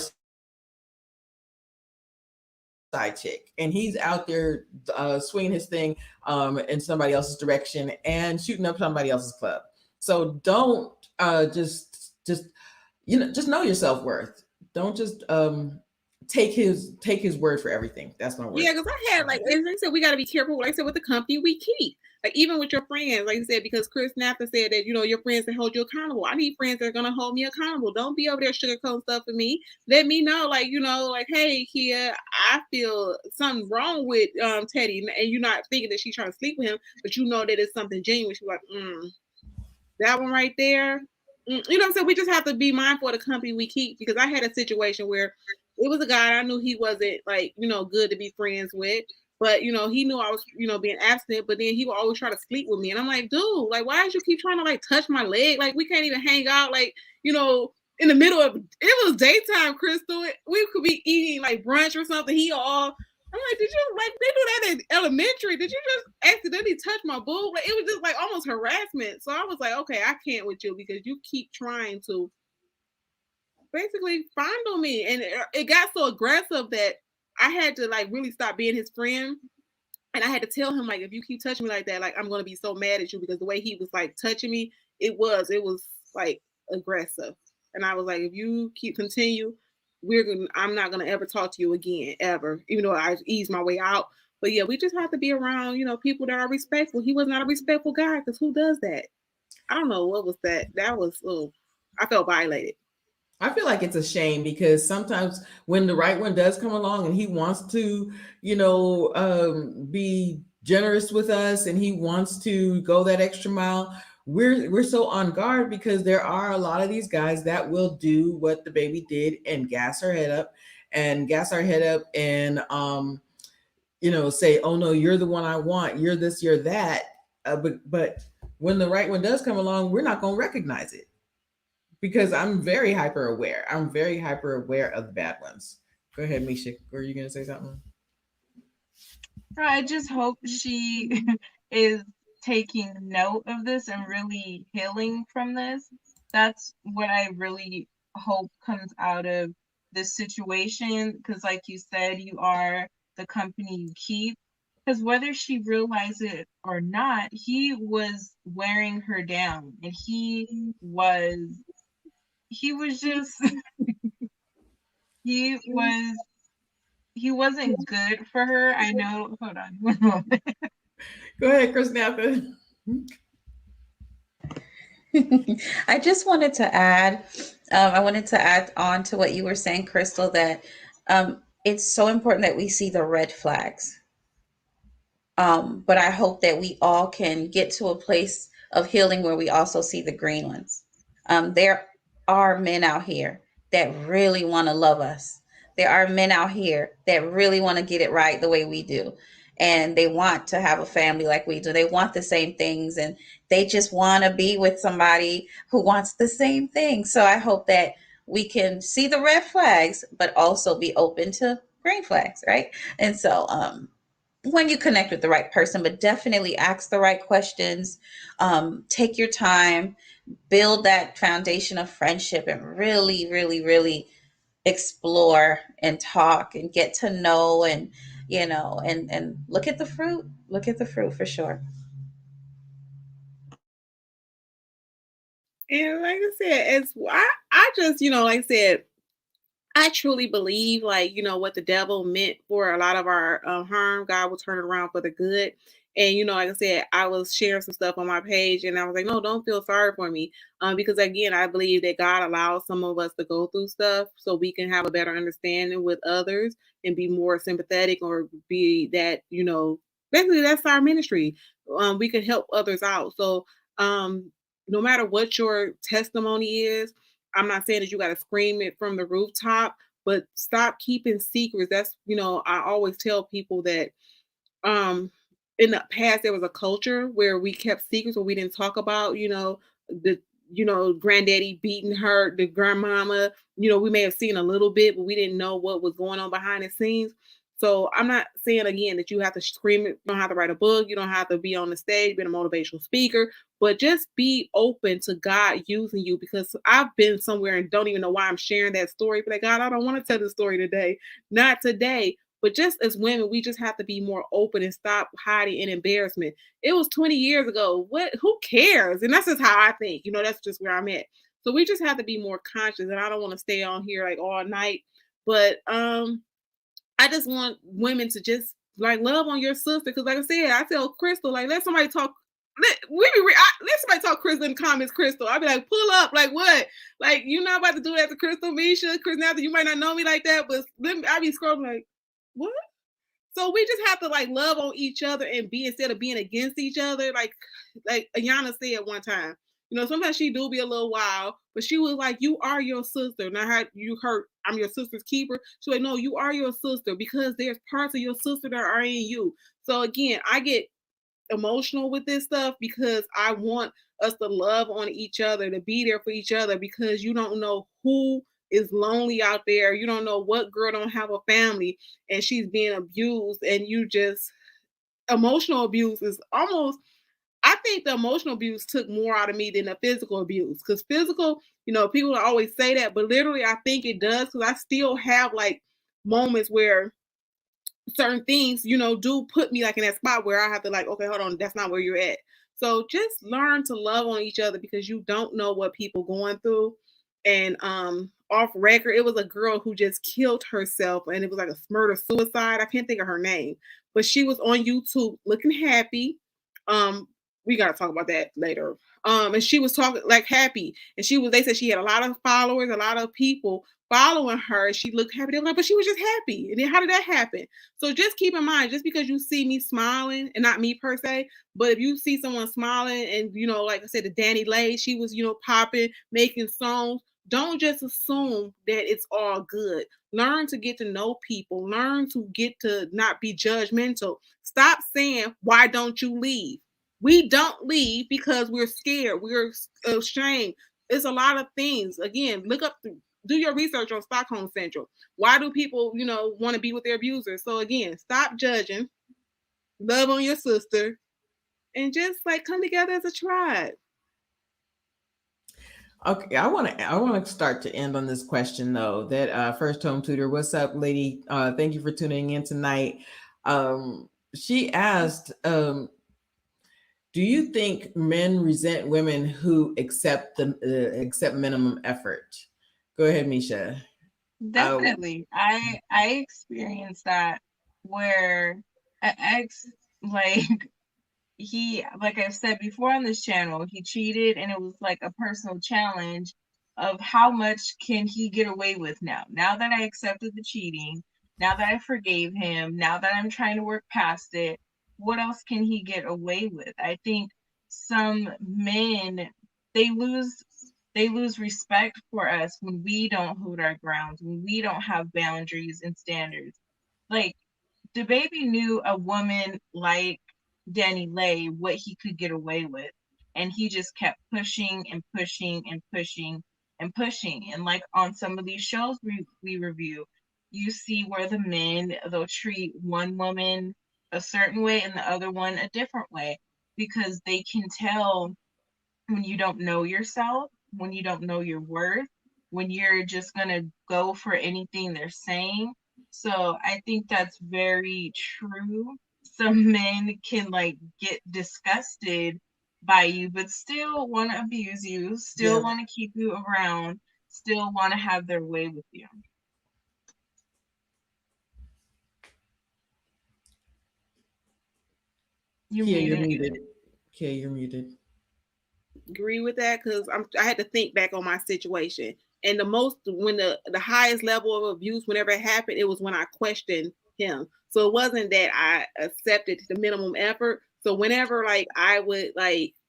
side chick and he's out there swinging his thing in somebody else's direction and shooting up somebody else's club. So don't just know your self-worth. Don't just take his word for everything. That's my word. Yeah, because I had, like I said, we got to be careful, like I said, with the company we keep. Like, even with your friends, like you said, because Chrisnatha said that, your friends that hold you accountable. I need friends that are going to hold me accountable. Don't be over there sugarcoating stuff for me. Let me know, like, hey, Kia, I feel something wrong with Teddy. And you're not thinking that she's trying to sleep with him, but you know that it's something genuine. She's like, that one right there. You know what I'm saying? We just have to be mindful of the company we keep, because I had a situation where it was a guy I knew he wasn't, like, good to be friends with. But, he knew I was, being abstinent, but then he would always try to sleep with me. And I'm like, dude, like, why did you keep trying to, like, touch my leg? Like, we can't even hang out, like, in the middle of, it was daytime, Crystal. We could be eating, like, brunch or something. I'm like, did you, like, they do that in elementary? Did you just accidentally touch my boob? Like, it was just, like, almost harassment. So I was like, okay, I can't with you, because you keep trying to basically fondle me. And it got so aggressive that I had to, like, really stop being his friend. And I had to tell him, like, if you keep touching me like that, like, I'm going to be so mad at you, because the way he was, like, touching me, it was like aggressive. And I was like, if you continue, I'm not going to ever talk to you again, ever, even though I eased my way out. But yeah, we just have to be around, people that are respectful. He was not a respectful guy, because who does that? I don't know. What was that? That was, I felt violated. I feel like it's a shame, because sometimes when the right one does come along and he wants to, be generous with us and he wants to go that extra mile, we're so on guard, because there are a lot of these guys that will do what the baby did and gas our head up and say, oh no, you're the one I want, you're this, you're that. But when the right one does come along, we're not going to recognize it. Because I'm very hyper aware. I'm very hyper aware of the bad ones. Go ahead, Misha. Were you gonna say something? I just hope she is taking note of this and really healing from this. That's what I really hope comes out of this situation. Because, like you said, you are the company you keep. Because whether she realized it or not, he was wearing her down, and he was just he was he wasn't good for her. I know. Hold on. One moment. Go ahead, Chrisnatha. I just wanted to add, I wanted to add on to what you were saying, Crystal, that it's so important that we see the red flags. But I hope that we all can get to a place of healing where we also see the green ones. There are men out here that really want to love us. There are men out here that really want to get it right the way we do. And they want to have a family like we do. They want the same things, and they just want to be with somebody who wants the same thing. So I hope that we can see the red flags, but also be open to green flags, right? And so, when you connect with the right person, but definitely ask the right questions, take your time, build that foundation of friendship, and really, really, really explore and talk and get to know, and and look at the fruit. Look at the fruit for sure. And like I said, I just, like I said, I truly believe, like, what the devil meant for a lot of our harm, God will turn it around for the good. And, like I said, I was sharing some stuff on my page and I was like, no, don't feel sorry for me. Because again, I believe that God allows some of us to go through stuff so we can have a better understanding with others and be more sympathetic, or be that, basically that's our ministry. We can help others out. So, no matter what your testimony is, I'm not saying that you got to scream it from the rooftop, but stop keeping secrets. That's, I always tell people that in the past there was a culture where we kept secrets, where we didn't talk about, the granddaddy beating her, the grandmama, we may have seen a little bit, but we didn't know what was going on behind the scenes. So I'm not saying again that you have to scream it, you don't have to write a book, you don't have to be on the stage, be a motivational speaker, but just be open to God using you. Because I've been somewhere and don't even know why I'm sharing that story. But like, God, I don't want to tell the story today. Not today. But just as women, we just have to be more open and stop hiding in embarrassment. It was 20 years ago. Who cares? And that's just how I think. That's just where I'm at. So we just have to be more conscious. And I don't want to stay on here like all night. But I just want women to just like love on your sister. Because like I said, I tell Crystal, like, let somebody talk. Let somebody talk Crystal in the comments, Crystal. I'll be like, pull up, like what? Like, you're not about to do that to Crystal, Misha, Chrisnatha. You might not know me like that, but I be scrolling like, what? So we just have to like love on each other and be, instead of being against each other. Like Ayana said one time, sometimes she do be a little wild, but she was like, you are your sister. Now how you heard I'm your sister's keeper. She's like, no, you are your sister, because there's parts of your sister that are in you. So again, I get emotional with this stuff because I want us to love on each other, to be there for each other, because you don't know who is lonely out there. You don't know what girl don't have a family and she's being abused, and you just, emotional abuse is almost, I think the emotional abuse took more out of me than the physical abuse. Because physical, people always say that, but literally I think it does, because I still have like moments where certain things, do put me like in that spot where I have to like, okay, hold on, that's not where you're at. So just learn to love on each other, because you don't know what people going through. And off record, it was a girl who just killed herself, and it was like a murder suicide. I can't think of her name, but she was on YouTube looking happy. We gotta talk about that later. And she was talking like happy, and they said she had a lot of followers, a lot of people following her. She looked happy. They were like, but she was just happy. And then how did that happen? So just keep in mind, just because you see me smiling, and not me per se, but if you see someone smiling and, like I said, the Danny Lay, she was, popping, making songs, don't just assume that it's all good. Learn to get to know people. Learn to get to not be judgmental. Stop saying, why don't you leave? We don't leave because we're scared. We're ashamed. It's a lot of things. Again, look up do your research on Stockholm Central. Why do people, want to be with their abusers? So again, stop judging, love on your sister, and just like come together as a tribe. Okay, I want to start to end on this question though. That first home tutor, what's up, lady? Thank you for tuning in tonight. She asked, do you think men resent women who accept minimum effort? Go ahead, Misha. Definitely. I experienced that where an ex, like, he, like I've said before on this channel, he cheated, and it was like a personal challenge of how much can he get away with now that I accepted the cheating, now that I forgave him, now that I'm trying to work past it, what else can he get away with? I think some men, they lose they lose respect for us when we don't hold our grounds, when we don't have boundaries and standards. Like, the baby knew a woman like Danny Lay what he could get away with, and he just kept pushing and pushing and pushing and pushing. And like on some of these shows we review, you see where the men, they'll treat one woman a certain way and the other one a different way, because they can tell when you don't know yourself, when you don't know your worth, when you're just going to go for anything they're saying. So I think that's very true. Some men can like get disgusted by you, but still want to abuse you, still want to keep you around, still want to have their way with you. You're muted. Okay, you're muted. Agree with that, because I had to think back on my situation. And when the highest level of abuse, whenever it happened, it was when I questioned him. So it wasn't that I accepted the minimum effort. So whenever like I would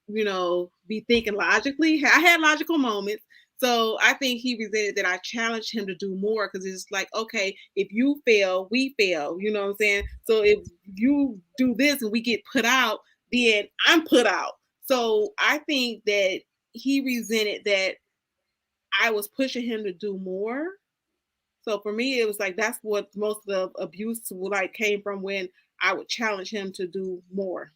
be thinking logically, I had logical moments. So I think he resented that I challenged him to do more, because it's like, okay, if you fail, we fail. You know what I'm saying? So if you do this and we get put out, then I'm put out. So I think that he resented that I was pushing him to do more. So for me, it was like that's what most of the abuse came from, when I would challenge him to do more.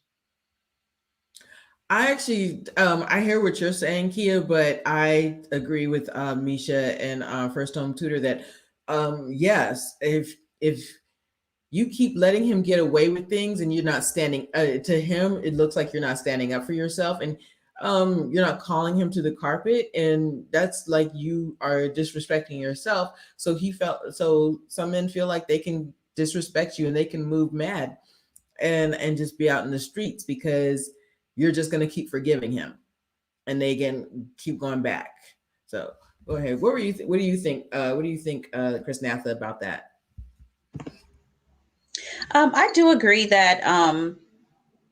I actually, I hear what you're saying, Kia, but I agree with Misha and First Home Tutor that, yes, if you keep letting him get away with things and you're not standing to him, it looks like you're not standing up for yourself, and you're not calling him to the carpet, and that's like you are disrespecting yourself. So some men feel like they can disrespect you and they can move mad and just be out in the streets because you're just going to keep forgiving him, and they again keep going back. So go ahead. What do you think? What do you think, Chrisnatha, about that? I do agree that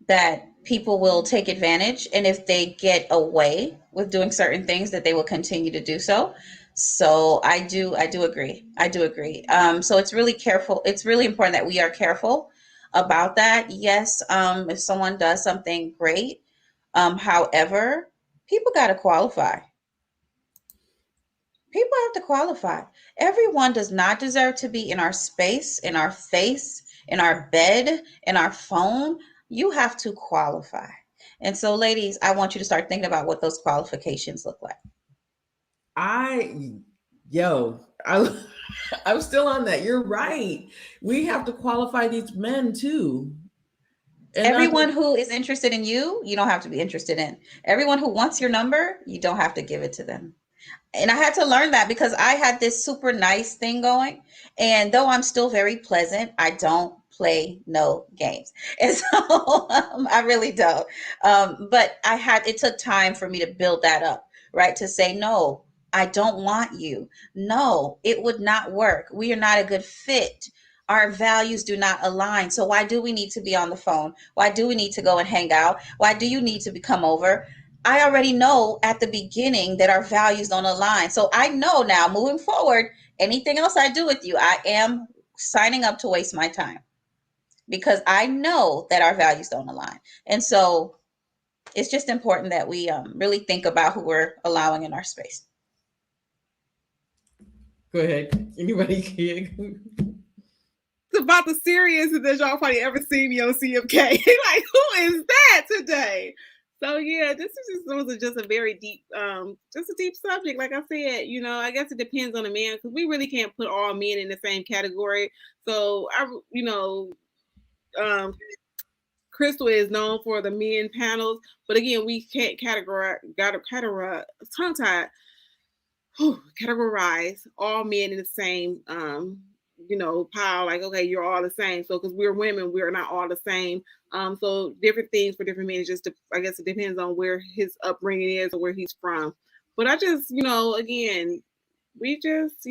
that people will take advantage, and if they get away with doing certain things, that they will continue to do so. So I do agree. I do agree. So it's really careful. It's really important that we are careful about that. Yes, if someone does something great, however, people got to qualify. People have to qualify. Everyone does not deserve to be in our space, in our face, in our bed, in our phone. You have to qualify. And so, ladies, I want you to start thinking about what those qualifications look like. I'm still on that. You're right. We have to qualify these men too. And everyone who is interested in you, you don't have to be interested in. Everyone who wants your number, you don't have to give it to them. And I had to learn that, because I had this super nice thing going. And though I'm still very pleasant, I don't play no games. And so I really don't. But it took time for me to build that up, right? To say, no, I don't want you. No, it would not work. We are not a good fit. Our values do not align. So why do we need to be on the phone? Why do we need to go and hang out? Why do you need to come over? I already know at the beginning that our values don't align. So I know now, moving forward, anything else I do with you, I am signing up to waste my time, because I know that our values don't align. And so it's just important that we really think about who we're allowing in our space. Go ahead. Anybody can. It's about the serious that y'all probably ever seen me on CMK. Like, who is that today? So yeah, this is just a very deep, just a deep subject. Like I said, I guess it depends on the man because we really can't put all men in the same category. So um, Crystal is known for the men panels, but again, we can't categorize tongue tied categorize all men in the same pile, like, okay, you're all the same. So because we're women, we're not all the same. So different things for different men. I guess it depends on where his upbringing is or where he's from. But I just, again, we just,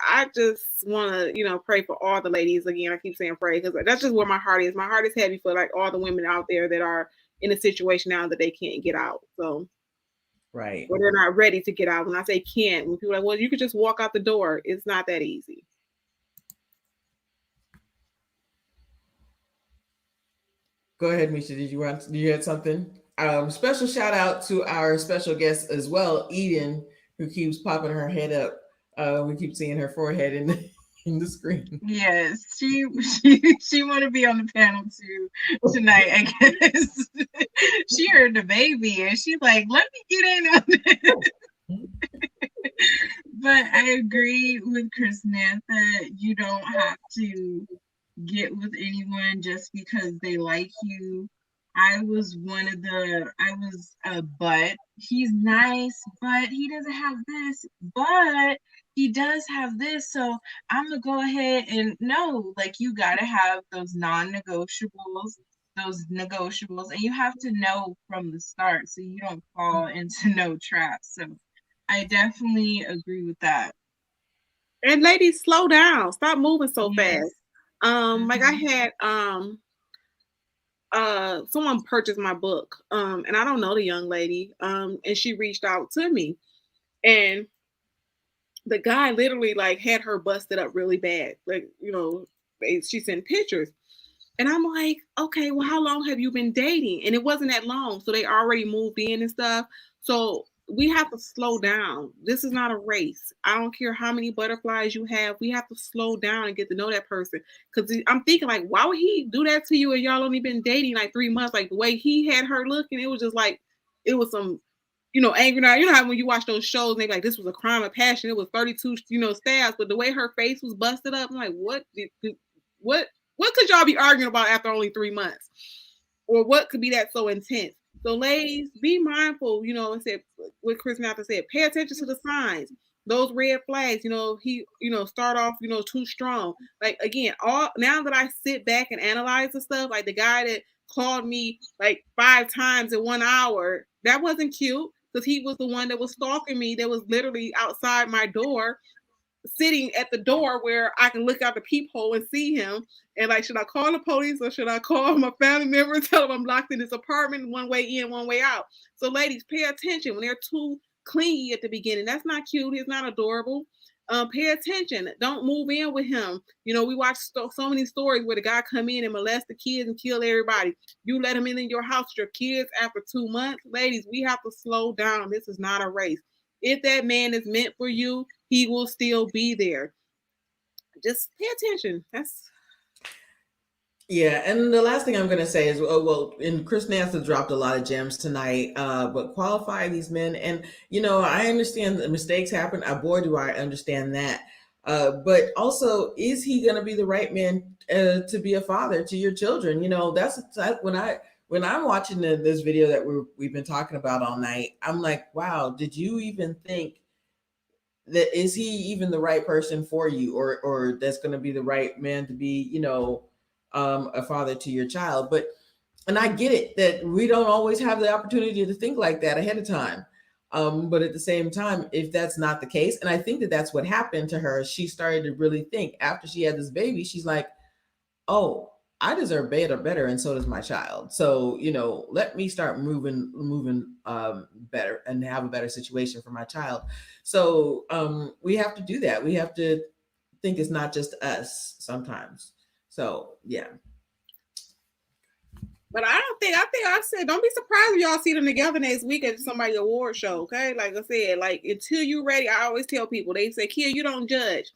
I just want to, pray for all the ladies. Again, I keep saying pray because that's just where my heart is. My heart is heavy for like all the women out there that are in a situation now that they can't get out. So right, or they're not ready to get out. When I say can't, when people are like, well, you could just walk out the door. It's not that easy. Go ahead, Misha. Do you had something? Special shout out to our special guest as well, Eden, who keeps popping her head up. We keep seeing her forehead in in the screen. Yes, she want to be on the panel too tonight. I guess she heard the baby and she's like, "Let me get in on this." But I agree with Chrisnatha. You don't have to get with anyone just because they like you. I was a butt. He's nice, but he doesn't have this, but he does have this. So I'm gonna go ahead and no, like you gotta have those negotiables, and you have to know from the start so you don't fall into no traps. So I definitely agree with that. And ladies, slow down. Stop moving so Yes. fast. Like I had someone purchased my book, and I don't know the young lady, and she reached out to me, and the guy literally like had her busted up really bad, like she sent pictures, and I'm like, okay, well, how long have you been dating? And it wasn't that long, so they already moved in and stuff. So we have to slow down. This is not a race. I don't care how many butterflies you have. We have to slow down and get to know that person. Because I'm thinking, like, why would he do that to you and y'all only been dating like 3 months? Like the way he had her looking, it was just like it was some, angry night. You know how when you watch those shows, they like this was a crime of passion. It was 32, stabs, but the way her face was busted up, I'm like, what could y'all be arguing about after only 3 months? Or what could be that so intense? So, ladies, be mindful. It said what Chrisnatha said. Pay attention to the signs. Those red flags. He, start off, too strong. Like again, all now that I sit back and analyze the stuff, like the guy that called me like 5 times in 1 hour, that wasn't cute because he was the one that was stalking me. That was literally outside my door, sitting at the door where I can look out the peephole and see him. And like, should I call the police or should I call my family member and tell them I'm locked in this apartment, one way in, one way out? So, ladies, pay attention when they're too clingy at the beginning. That's not cute. It's not adorable. Pay attention. Don't move in with him. We watch so many stories where the guy come in and molest the kids and kill everybody. You let him in your house with your kids after 2 months. Ladies, we have to slow down. This is not a race. If that man is meant for you, he will still be there. Just pay attention. Yeah, and the last thing I'm going to say is, and Chrisnatha dropped a lot of gems tonight, but qualify these men. And, I understand that mistakes happen. Boy, do I understand that. But also, is he going to be the right man to be a father to your children? That's when I'm watching this video that we've been talking about all night, I'm like, wow, did you even think that is he even the right person for you, or that's going to be the right man to be, a father to your child? And I get it that we don't always have the opportunity to think like that ahead of time. But at the same time, if that's not the case, and I think that that's what happened to her, she started to really think after she had this baby, she's like, oh, I deserve better, and so does my child. So, let me start moving better and have a better situation for my child. So we have to do that. We have to think it's not just us sometimes. So yeah. But I think I said, don't be surprised if y'all see them together next week at somebody's award show. Okay. Like I said, like until you're ready, I always tell people, they say, Kia, you don't judge.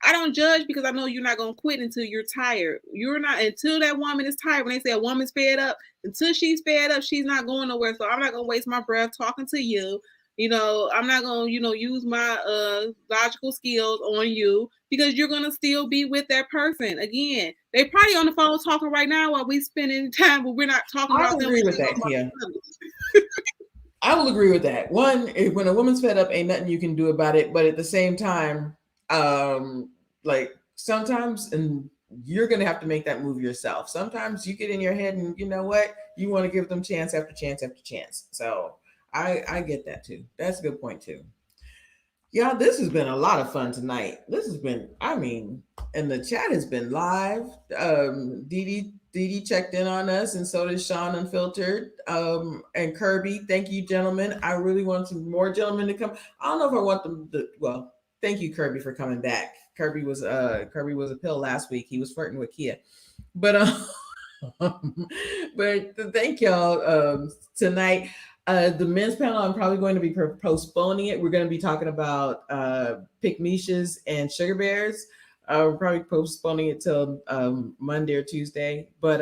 I don't judge because I know you're not going to quit until you're tired. You're not, until that woman is tired. When they say a woman's fed up, until she's fed up, she's not going nowhere. So I'm not going to waste my breath talking to you. You know, I'm not going to, use my logical skills on you because you're going to still be with that person. Again, they probably on the phone talking right now while we spending time, but we're not talking about them. I agree with that, Kia. I will agree with that. One, when a woman's fed up, ain't nothing you can do about it. But at the same time, like sometimes, and you're going to have to make that move yourself. Sometimes you get in your head and you know what? You want to give them chance after chance after chance. So I get that too. That's a good point too. Yeah, this has been a lot of fun tonight. This has been, and the chat has been live. Dee Dee checked in on us, and so did Sean Unfiltered. And Kirby, thank you, gentlemen. I really want some more gentlemen to come. I don't know if I want them to, well, thank you, Kirby, for coming back. Kirby was a pill last week. He was flirting with Kia. But but thank y'all tonight. The men's panel, I'm probably going to be postponing it. We're going to be talking about Pick Mishas and Sugar Bears. We're probably postponing it till Monday or Tuesday. But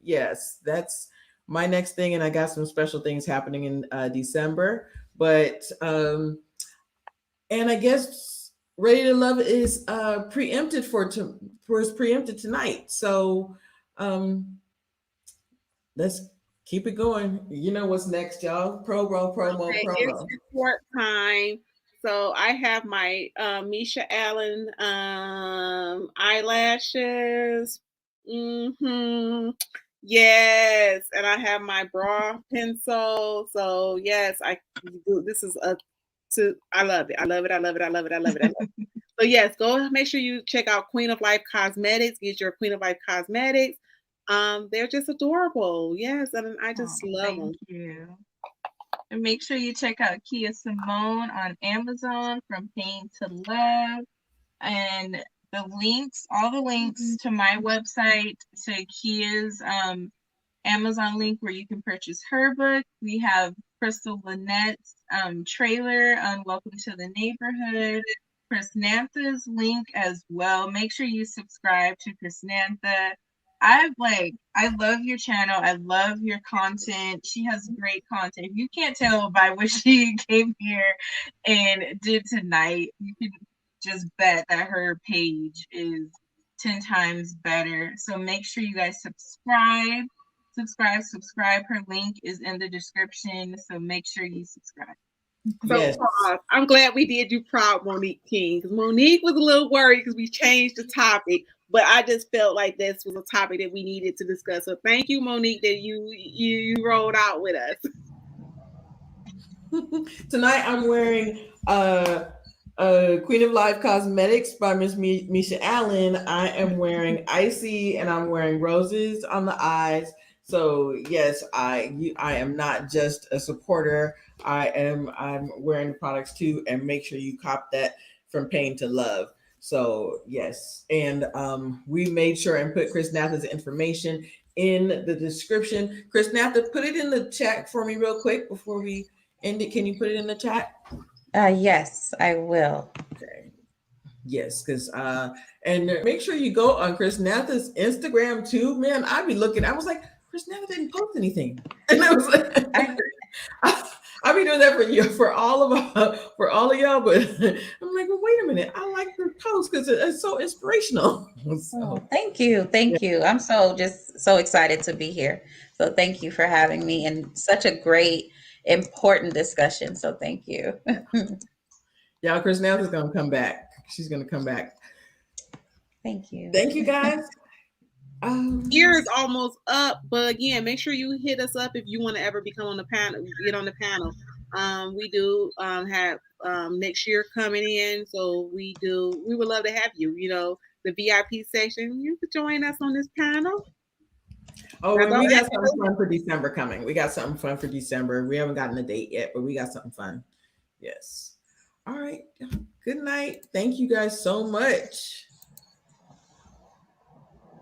yes, that's my next thing. And I got some special things happening in December. But, and I guess Ready to Love is preempted preempted tonight. So let's keep it going. You know what's next, y'all. Promo. It's report time. So I have my Misha Allen eyelashes. Yes, and I have my bra pencil. So yes, this is I love it. I love it. So yes, go make sure you check out Queen of Life Cosmetics. Get your Queen of Life Cosmetics. They're just adorable. Yes, and I just love them. Thank you. And make sure you check out Kia Simone on Amazon, From Pain to Love. And all the links to my website, to Kia's Amazon link where you can purchase her book. We have Crystal Lynette's trailer on Welcome to the Neighborhood. Chrisnatha's link as well. Make sure you subscribe to Chrisnatha. I love your channel. I love your content. She has great content. If you can't tell by what she came here and did tonight, you can just bet that her page is 10 times better. So make sure you guys subscribe. Her link is in the description. So make sure you subscribe. So yes. I'm glad we did you proud, Monique King, because Monique was a little worried because we changed the topic, but I just felt like this was a topic that we needed to discuss. So thank you, Monique, that you rolled out with us. Tonight I'm wearing Queen of Life Cosmetics by Miss Misha Allen. I am wearing Icy, and I'm wearing roses on the eyes. So yes, I am not just a supporter. I'm wearing the products too, and make sure you cop that From Pain to Love. So yes, and we made sure and put Chrisnatha's information in the description. Chrisnatha, put it in the chat for me real quick before we end it. Can you put it in the chat? Yes, I will. Okay. Yes, because and make sure you go on Chrisnatha's Instagram too. Man, I was like, Chrisnatha didn't post anything, and I was like, I've been doing that for all of y'all, but I'm like, well, wait a minute, I like the post because it's so inspirational. So, thank you. I'm so excited to be here. So thank you for having me, and such a great, important discussion. So thank you. Y'all, Chrisnatha's gonna come back. She's gonna come back. Thank you. Thank you, guys. Year is almost up, but again, make sure you hit us up if you want to ever become on the panel. Get on the panel. We do have next year coming in, so we would love to have you. The VIP section. You could join us on this panel. Oh, and we got something fun for December coming. We got something fun for December. We haven't gotten a date yet, but we got something fun. Yes. All right. Good night. Thank you guys so much.